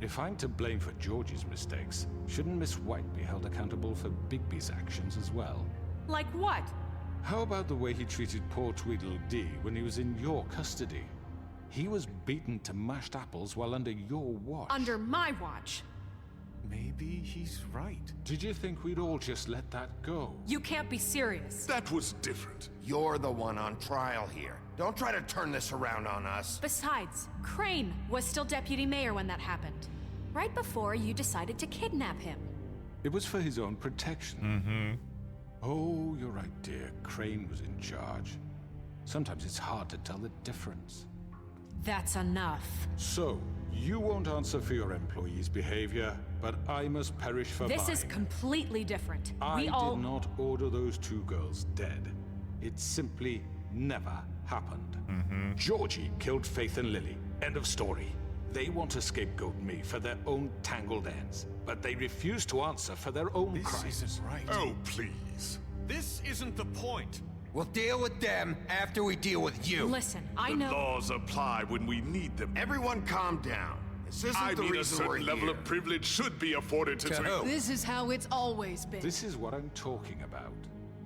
S8: If I'm to blame for Georgie's mistakes, shouldn't Miss White be held accountable for Bigby's actions as well?
S4: Like what?
S8: How about the way he treated poor Tweedledee when he was in your custody? He was beaten to mashed apples while under your watch.
S4: Under my watch.
S16: Maybe he's right.
S8: Did you think we'd all just let that go?
S4: You can't be serious.
S15: That was different.
S3: You're the one on trial here. Don't try to turn this around on us.
S4: Besides, Crane was still deputy mayor when that happened. Right before you decided to kidnap him.
S8: It was for his own protection. Oh, you're right, dear. Crane was in charge. Sometimes it's hard to tell the difference.
S4: That's enough.
S8: So, you won't answer for your employees' behavior, but I must perish for mine.
S4: This is completely different.
S8: I did not order those two girls dead. It simply never happened. Georgie killed Faith and Lily. End of story. They want to scapegoat me for their own tangled ends, but they refuse to answer for their own crimes.
S16: This isn't right.
S15: Oh, please.
S16: This isn't the point.
S14: We'll deal with them after we deal with you.
S4: Listen, I
S15: The
S4: know...
S15: laws apply when we need them.
S3: Everyone calm down. This isn't
S15: I
S3: the
S15: mean, a
S3: reason we're
S15: certain level
S3: here.
S15: of privilege should be afforded to...
S2: This is how it's always been.
S8: This is what I'm talking about.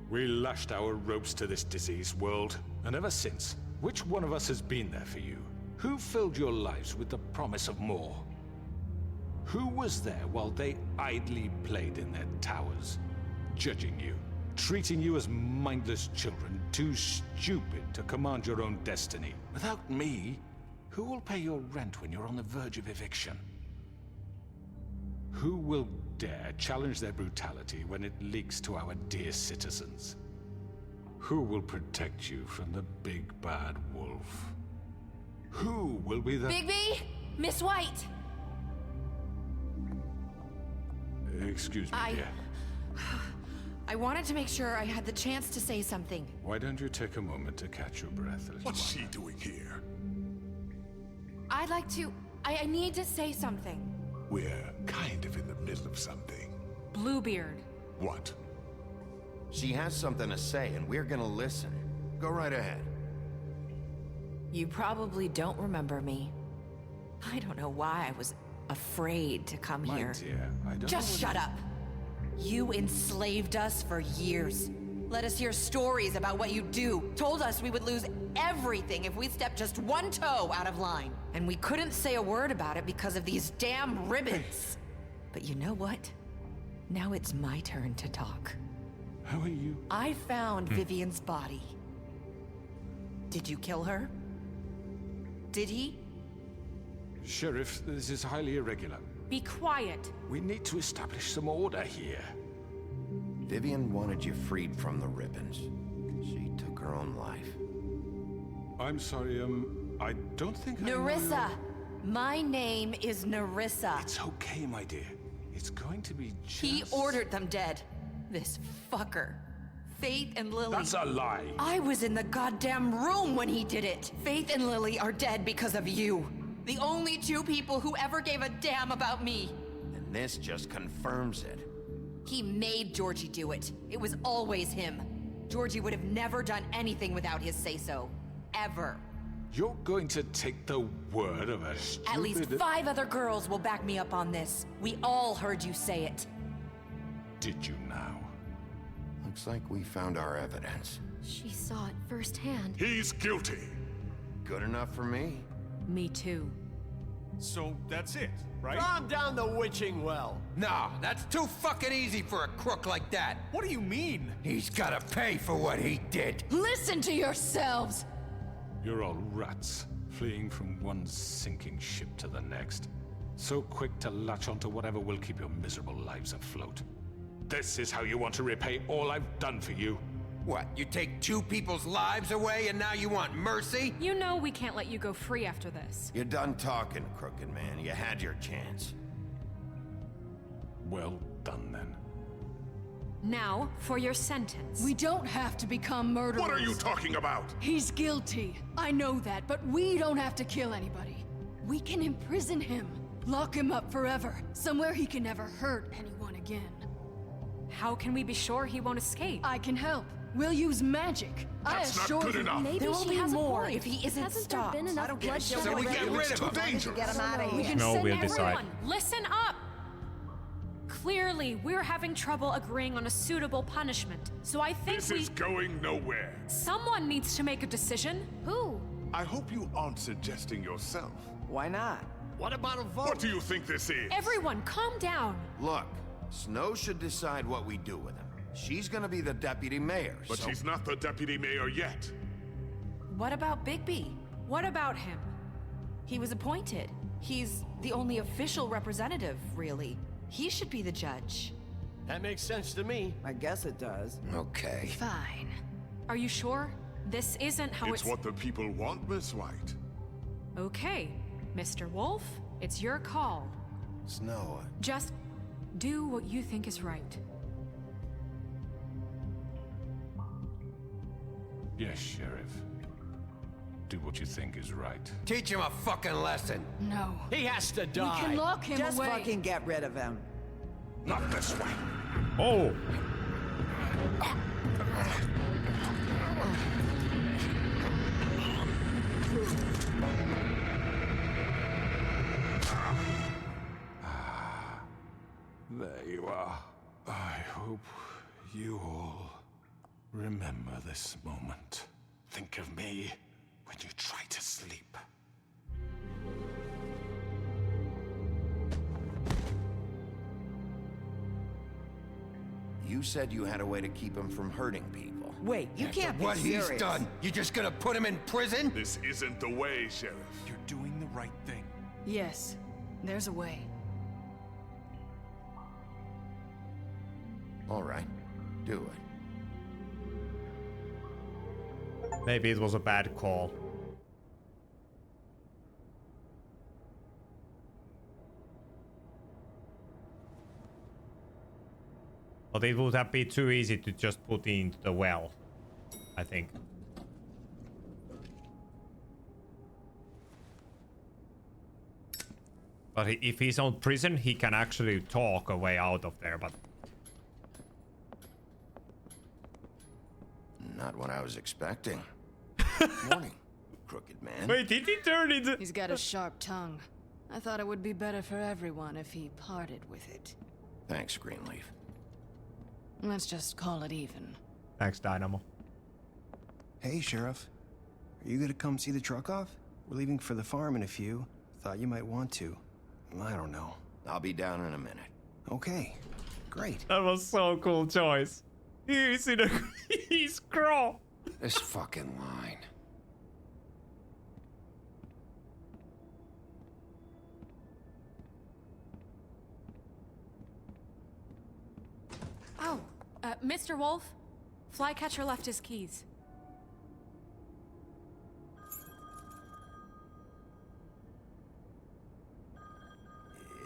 S8: We lashed our ropes to this diseased world, and ever since, which one of us has been there for you? Who filled your lives with the promise of more? Who was there while they idly played in their towers, judging you, treating you as mindless children, too stupid to command your own destiny. Without me, who will pay your rent when you're on the verge of eviction? Who will dare challenge their brutality when it leaks to our dear citizens? Who will protect you from the big bad wolf? Who will be the—
S4: Bigby! Miss White!
S8: Excuse me, dear.
S4: I wanted to make sure I had the chance to say something.
S8: Why don't you take a moment to catch your breath, little
S15: What's
S8: one?
S15: she doing here?
S4: I'd like to... I need to say something.
S15: We're kind of in the middle of something.
S4: Bluebeard.
S15: What?
S3: She has something to say, and we're gonna listen. Go right ahead.
S18: You probably don't remember me. I don't know why I was afraid to come
S8: My
S18: here.
S8: dear, I don't
S18: Just
S8: know
S18: shut up. You enslaved us for years. Let us hear stories about what you do. Told us we would lose everything if we stepped just one toe out of line. And we couldn't say a word about it because of these damn ribbons. But you know what? Now it's my turn to talk.
S8: How are you?
S18: I found Vivian's body. Did you kill her? Did he?
S8: Sheriff, this is highly irregular.
S4: Be quiet.
S8: We need to establish some order here.
S3: Vivian wanted you freed from the ribbons. She took her own life.
S8: I'm sorry, I don't think I know
S18: Nerissa! My name is Nerissa.
S8: It's okay, my dear. It's going to be just...
S18: He ordered them dead. This fucker. Faith and Lily.
S8: That's a lie.
S18: I was in the goddamn room when he did it. Faith and Lily are dead because of you. The only two people who ever gave a damn about me.
S3: And this just confirms it.
S18: He made Georgie do it. It was always him. Georgie would have never done anything without his say-so. Ever.
S8: You're going to take the word of a stupid...
S18: At least 5 other girls will back me up on this. We all heard you say it.
S8: Did you now?
S3: Looks like we found our evidence.
S17: She saw it firsthand.
S15: He's guilty.
S3: Good enough for me.
S4: Me too.
S16: So that's it, right?
S14: Calm down the witching well. No, that's too fucking easy for a crook like that.
S16: What do you mean?
S14: He's gotta pay for what he did.
S2: Listen to yourselves!
S8: You're all rats, fleeing from one sinking ship to the next. So quick to latch onto whatever will keep your miserable lives afloat. This is how you want to repay all I've done for you?
S14: What, you take 2 people's lives away and now you want mercy?
S4: You know we can't let you go free after this.
S3: You're done talking, crooked man. You had your chance.
S8: Well done, then.
S4: Now, for your sentence.
S2: We don't have to become murderers.
S15: What are you talking about?
S2: He's guilty. I know that, but we don't have to kill anybody. We can imprison him. Lock him up forever. Somewhere he can never hurt anyone again.
S4: How can we be sure he won't escape?
S2: I can help. We'll use magic.
S15: That's
S2: I
S15: not
S2: assure
S15: good
S2: you.
S15: enough.
S17: Maybe
S18: There will
S17: she
S18: be
S17: has
S18: more
S17: a point.
S18: if he isn't
S17: Hasn't
S18: stopped.
S17: there been enough bloodshed
S14: So we get
S17: already?
S14: rid of him.
S15: Dangerous.
S5: Get him out of
S2: We
S5: here.
S2: can
S1: No,
S2: send
S1: we'll decide.
S4: Everyone, listen up! Clearly, we're having trouble agreeing on a suitable punishment. So I think
S15: This is going nowhere.
S4: someone needs to make a decision.
S17: Who?
S15: I hope you aren't suggesting yourself.
S5: Why not?
S14: What about a vote?
S15: What do you think this is?
S4: Everyone, calm down.
S3: Look, Snow should decide what we do with him. She's gonna be the deputy mayor,
S15: But
S3: so...
S15: she's not the deputy mayor yet.
S18: What about Bigby?
S4: What about him?
S18: He was appointed. He's the only official representative, really. He should be the judge.
S14: That makes sense to me.
S5: I guess it does.
S3: Okay.
S2: Fine.
S4: Are you sure? This isn't how
S15: It's what the people want, Miss White.
S4: Okay, Mr. Wolf, it's your call.
S3: Snow,
S4: Just do what you think is right.
S8: Yes, Sheriff. Do what you think is right.
S14: Teach him a fucking lesson.
S2: No.
S14: He has to
S2: We
S14: die.
S2: can lock him
S5: Just
S2: away.
S5: fucking get rid of him.
S15: Not this way.
S1: Oh!
S8: There you are. I hope you all remember this moment. Think of me when you try to sleep.
S3: you You said you had a way to keep him from hurting people.
S5: Wait, you can't be
S14: What
S5: serious.
S14: he's done, you just gonna put him in prison?
S15: This isn't the way, Sheriff.
S16: You're doing the right thing.
S2: Yes, there's a way.
S3: All right, do it.
S1: Maybe it was a bad call. But it would have been too easy to just put into the well, I think. But if he's on prison, he can actually talk a way out of there, but...
S3: Not what I was expecting. Morning, crooked man.
S1: Wait, did he turn into...
S2: He's got a sharp tongue. I thought it would be better for everyone if he parted with it.
S3: Thanks, Greenleaf.
S2: Let's just call it even.
S1: Thanks, Dynamo.
S19: Hey, Sheriff. Are you gonna come see the truck off? We're leaving for the farm in a few. Thought you might want to. I don't know.
S3: I'll be down in a minute.
S19: Okay, great.
S1: That was so cool choice. He's in a... he's crawl.
S14: This fucking line.
S4: Oh, Mr. Wolf, Flycatcher left his keys.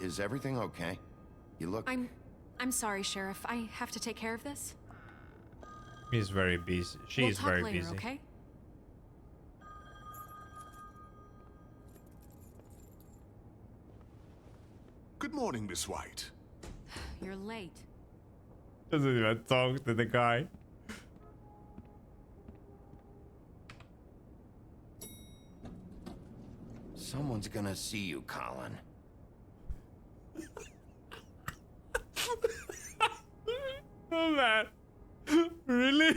S3: Is everything okay? You look...
S4: I'm sorry, Sheriff. I have to take care of this.
S1: He's very busy. She's
S4: we'll talk
S1: very
S4: later,
S1: busy.
S4: Okay?
S15: Good morning, Miss White.
S4: You're late.
S1: Doesn't even talk to the guy.
S3: Someone's gonna see you, Colin.
S1: Oh man. Really?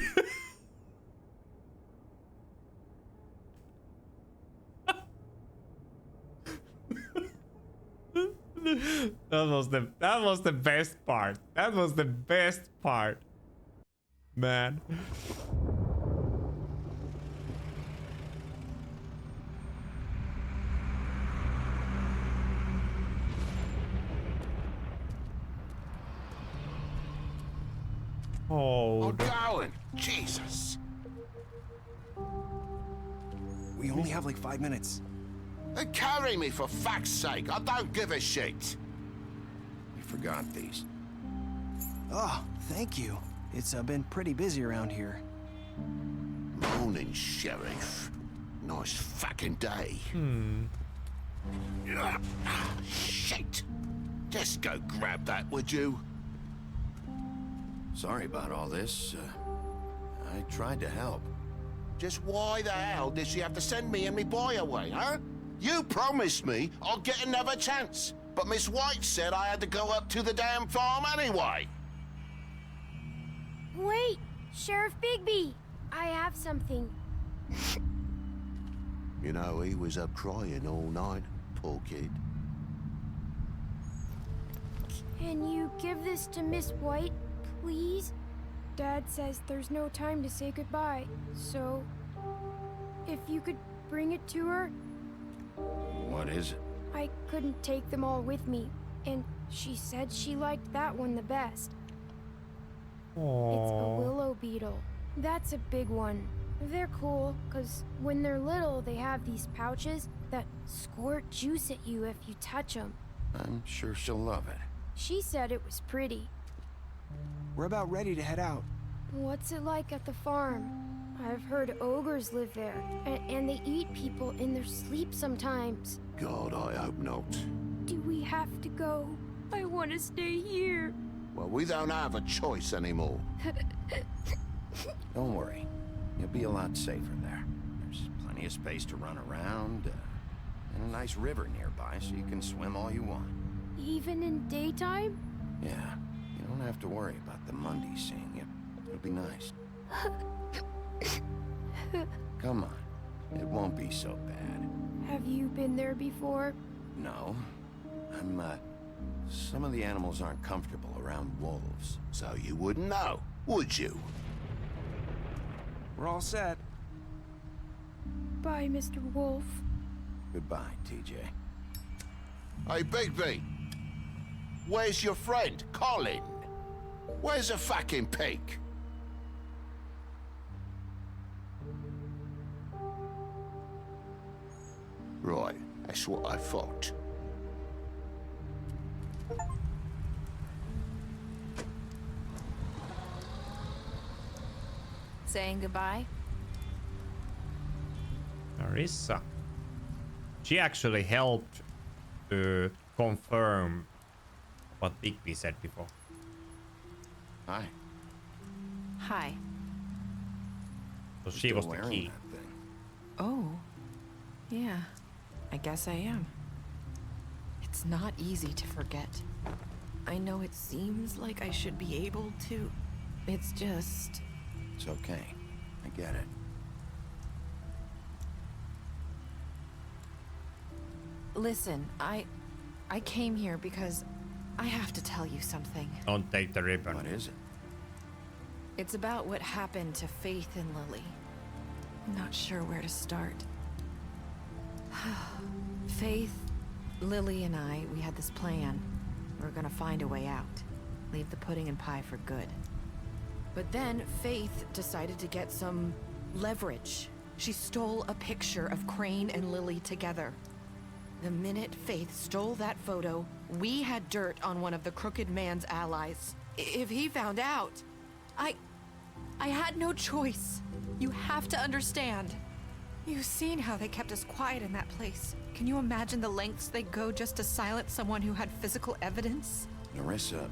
S1: That was the best part. That was the best part. Man. Oh,
S14: I'm going. Jesus.
S19: We only have like 5 minutes.
S14: Carry me for fuck's sake. I don't give a shit.
S3: You forgot these.
S19: Oh, thank you. It's been pretty busy around here.
S14: Morning, Sheriff. Nice fucking day. Shit. Just go grab that, would you?
S3: Sorry about all this. I tried to help.
S14: Just why the hell did she have to send me and me boy away, huh? You promised me I'll get another chance, but Miss White said I had to go up to the damn farm anyway.
S20: Wait, Sheriff Bigby, I have something.
S14: You know, he was up crying all night, poor kid.
S20: Can you give this to Miss White, please? Dad says there's no time to say goodbye, so if you could bring it to her.
S3: What is it?
S20: I couldn't take them all with me, and she said she liked that one the best. It's a willow beetle. That's a big one. They're cool, because when they're little, they have these pouches that squirt juice at you if you touch them.
S3: I'm sure she'll love it.
S20: She said it was pretty.
S19: We're about ready to head out.
S20: What's it like at the farm? I've heard ogres live there, and they eat people in their sleep sometimes.
S14: God, I hope not.
S20: Do we have to go? I want to stay here.
S14: Well, we don't have a choice anymore.
S3: Don't worry. You'll be a lot safer there. There's plenty of space to run around, and a nice river nearby so you can swim all you want.
S20: Even in daytime?
S3: Yeah, you don't have to worry about the Mundy seeing you. It'll be nice. Come on. It won't be so bad.
S20: Have you been there before?
S3: No. I'm Some of the animals aren't comfortable around wolves.
S14: So you wouldn't know, would you?
S19: We're all set.
S20: Bye, Mr. Wolf.
S3: Goodbye, TJ.
S14: Hey, Bigby! Where's your friend, Colin? Where's the fucking pig? Right, that's what I thought.
S13: Saying goodbye?
S1: Marissa. She actually helped to confirm what Bigby said before.
S3: Hi.
S13: Hi.
S1: So she was the key.
S18: Oh. Yeah. I guess I am. It's not easy to forget. I know it seems like I should be able to. It's just...
S3: It's okay. I get it.
S18: Listen, I came here because I have to tell you something.
S1: Don't take the ribbon.
S3: What is it?
S18: It's about what happened to Faith and Lily. I'm not sure where to start. Faith, Lily, and I, we had this plan. We were gonna find a way out. Leave the pudding and pie for good. But then Faith decided to get some leverage. She stole a picture of Crane and Lily together. The minute Faith stole that photo, we had dirt on one of the Crooked Man's allies. If he found out, I had no choice. You have to understand. You've seen how they kept us quiet in that place. Can you imagine the lengths they go just to silence someone who had physical evidence?
S3: Marissa,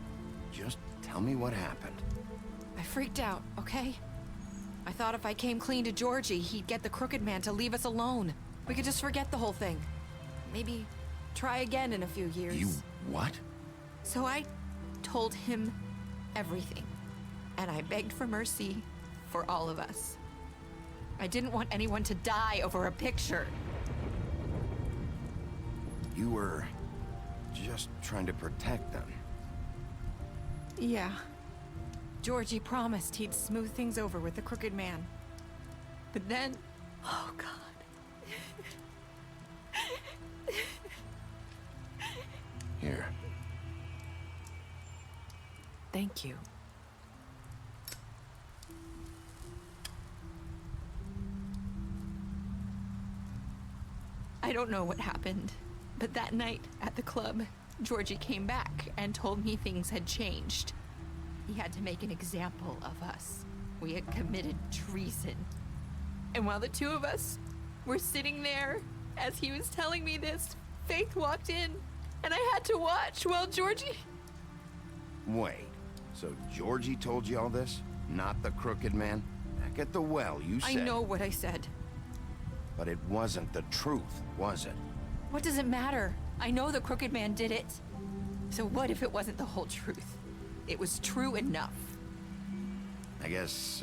S3: just tell me what happened.
S18: I freaked out, okay? I thought if I came clean to Georgie, he'd get the Crooked Man to leave us alone. We could just forget the whole thing. Maybe try again in a few years.
S3: You what?
S18: So I told him everything. And I begged for mercy for all of us. I didn't want anyone to die over a picture.
S3: You were just trying to protect them.
S18: Yeah. Georgie promised he'd smooth things over with the Crooked Man. But then... Oh, God.
S3: Here.
S18: Thank you. I don't know what happened, but that night at the club, Georgie came back and told me things had changed. He had to make an example of us. We had committed treason. And while the two of us were sitting there, as he was telling me this, Faith walked in, and I had to watch while Georgie...
S3: Wait, so Georgie told you all this? Not the Crooked Man? Back at the well, you said...
S18: I know what I said.
S3: But it wasn't the truth, was it?
S18: What does it matter? I know the Crooked Man did it. So what if it wasn't the whole truth? It was true enough.
S3: I guess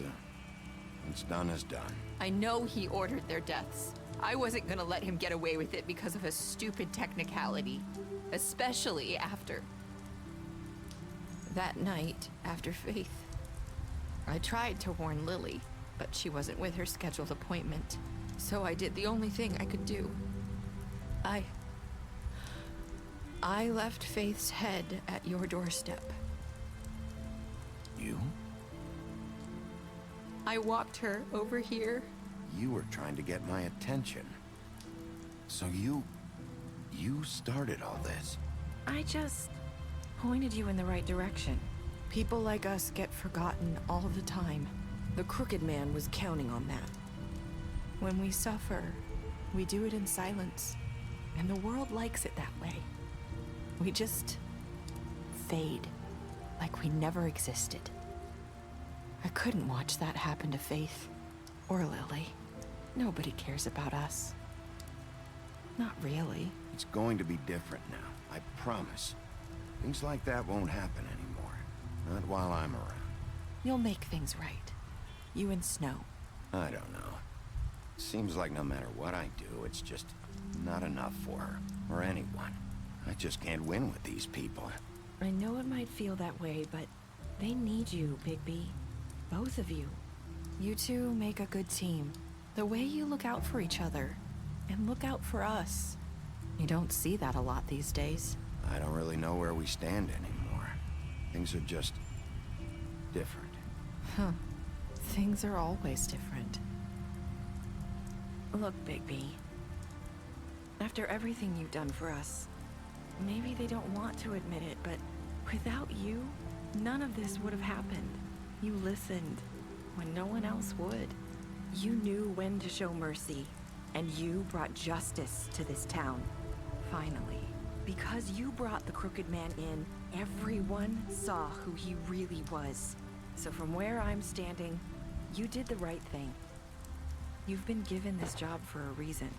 S3: what's done is done.
S18: I know he ordered their deaths. I wasn't gonna let him get away with it because of a stupid technicality. Especially after... that night, after Faith. I tried to warn Lily, but she wasn't with her scheduled appointment. So I did the only thing I could do. I left Faith's head at your doorstep.
S3: You?
S18: I walked her over here.
S3: You were trying to get my attention. So you started all this.
S18: I just pointed you in the right direction. People like us get forgotten all the time. The Crooked Man was counting on that. When we suffer, we do it in silence. And the world likes it that way. We just fade, like we never existed. I couldn't watch that happen to Faith or Lily. Nobody cares about us. Not really.
S3: It's going to be different now, I promise. Things like that won't happen anymore. Not while I'm around.
S18: You'll make things right. You and Snow.
S3: I don't know. Seems like no matter what I do, it's just not enough for her, or anyone. I just can't win with these people.
S21: I know it might feel that way, but they need you, Bigby. Both of you. You two make a good team. The way you look out for each other, and look out for us. You don't see that a lot these days.
S3: I don't really know where we stand anymore. Things are just different.
S21: Huh. Things are always different. Look, Bigby. After everything you've done for us, maybe they don't want to admit it, but without you, none of this would have happened. You listened when no one else would. You knew when to show mercy, and you brought justice to this town. Finally. Because you brought the Crooked Man in, everyone saw who he really was. So from where I'm standing, you did the right thing. You've been given this job for a reason.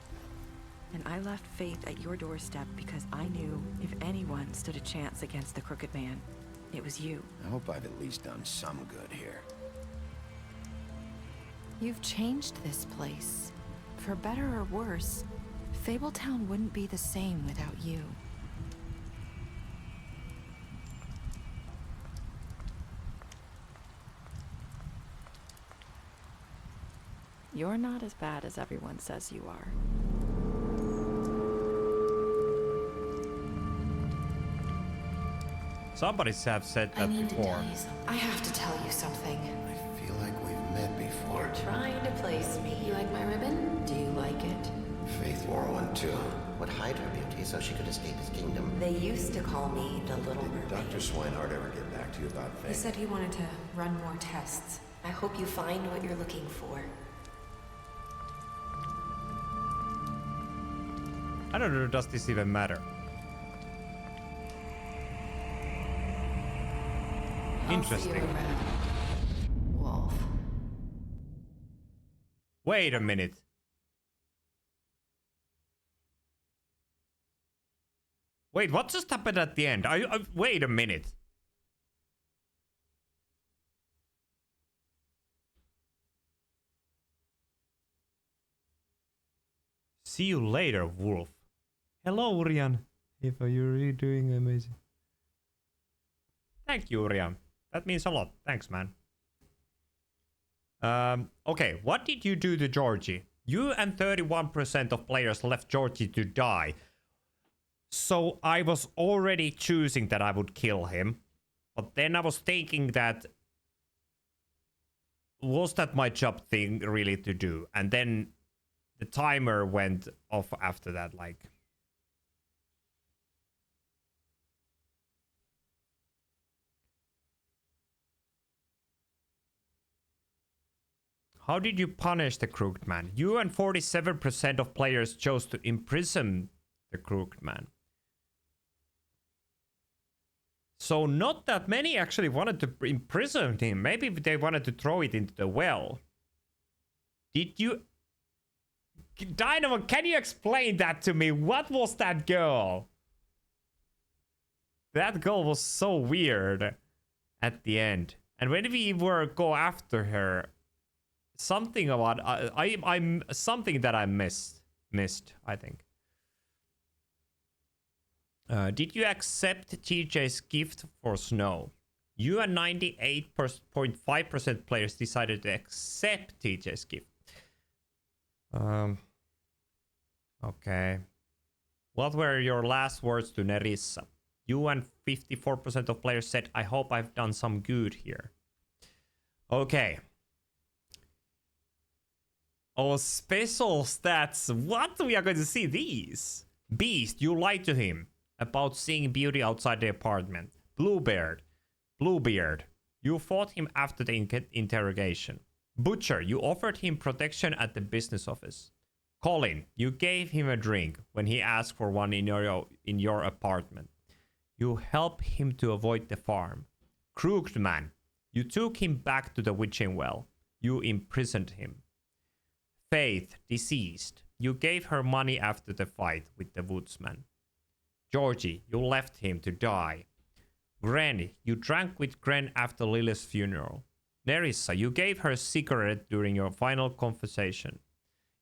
S21: And I left Faith at your doorstep because I knew if anyone stood a chance against the Crooked Man, it was you.
S3: I hope I've at least done some good here.
S21: You've changed this place. For better or worse, Fabletown wouldn't be the same without you. You're not as bad as everyone says you are.
S1: Somebody have said that before.
S18: I have to tell you something.
S3: I feel like we've met before.
S18: You're trying to place me. You like my ribbon? Do you like it?
S3: Faith wore one too.
S22: Would hide her beauty so she could escape his kingdom.
S18: They used to call me the Little Mermaid.
S3: Dr. Swinehart ever get back to you about Faith?
S18: He said he wanted to run more tests. I hope you find what you're looking for.
S1: I don't know, does this even matter? Interesting.
S18: I'll see you around, Wolf.
S1: Wait a minute. Wait, what just happened at the end? Wait a minute. See you later, Wolf. Hello, Urian. If you're really doing amazing. Thank you, Urian. That means a lot. Thanks, man. Okay, what did you do to Georgie? You and 31% of players left Georgie to die. So I was already choosing that I would kill him. But then I was thinking that... Was that my job thing really to do? And then the timer went off after that, like... How did you punish the Crooked Man? You and 47% of players chose to imprison the Crooked Man. So not that many actually wanted to imprison him. Maybe they wanted to throw it into the well. Did you... Dynamo, can you explain that to me? What was that girl? That girl was so weird at the end. And when we were go after her... Something about I'm something that I missed, I think. Did you accept TJ's gift for Snow? You and 98.5% players decided to accept TJ's gift. Okay. What were your last words to Nerissa? You and 54% of players said, I hope I've done some good here. Okay. Oh, special stats. What? We are going to see these. Beast, you lied to him about seeing beauty outside the apartment. Bluebeard, you fought him after the interrogation. Butcher, you offered him protection at the business office. Colin, you gave him a drink when he asked for one in your apartment. You helped him to avoid the farm. Crooked Man, you took him back to the witching well. You imprisoned him. Faith, deceased. You gave her money after the fight with the woodsman. Georgie, you left him to die. Granny, you drank with Gren after Lily's funeral. Nerissa, you gave her a cigarette during your final conversation.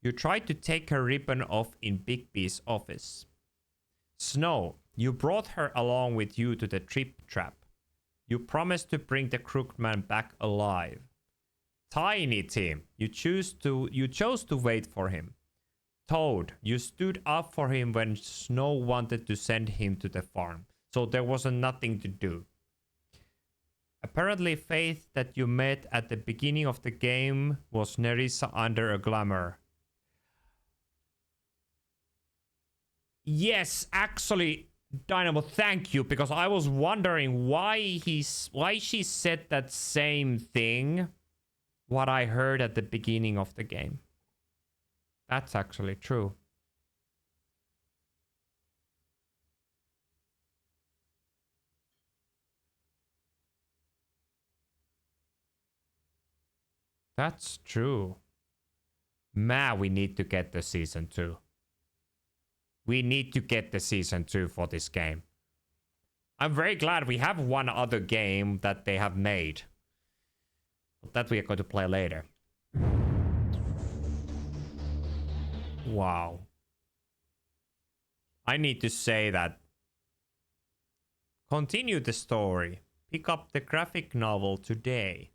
S1: You tried to take her ribbon off in Bigby's office. Snow, You brought her along with you to the trip trap. You promised to bring the crooked man back alive. Tiny Tim, you chose to wait for him. Toad, you stood up for him when Snow wanted to send him to the farm, so there wasn't nothing to do. Apparently, Faith that you met at the beginning of the game was Nerissa under a glamour. Yes, actually, Dynamo, thank you, because I was wondering why she said that same thing what I heard at the beginning of the game. That's actually true. That's true. Man, we need to get the season 2. We need to get the season 2 for this game. I'm very glad we have one other game that they have made. But that we are going to play later. Wow. I need to say that continue the story. Pick up the graphic novel today.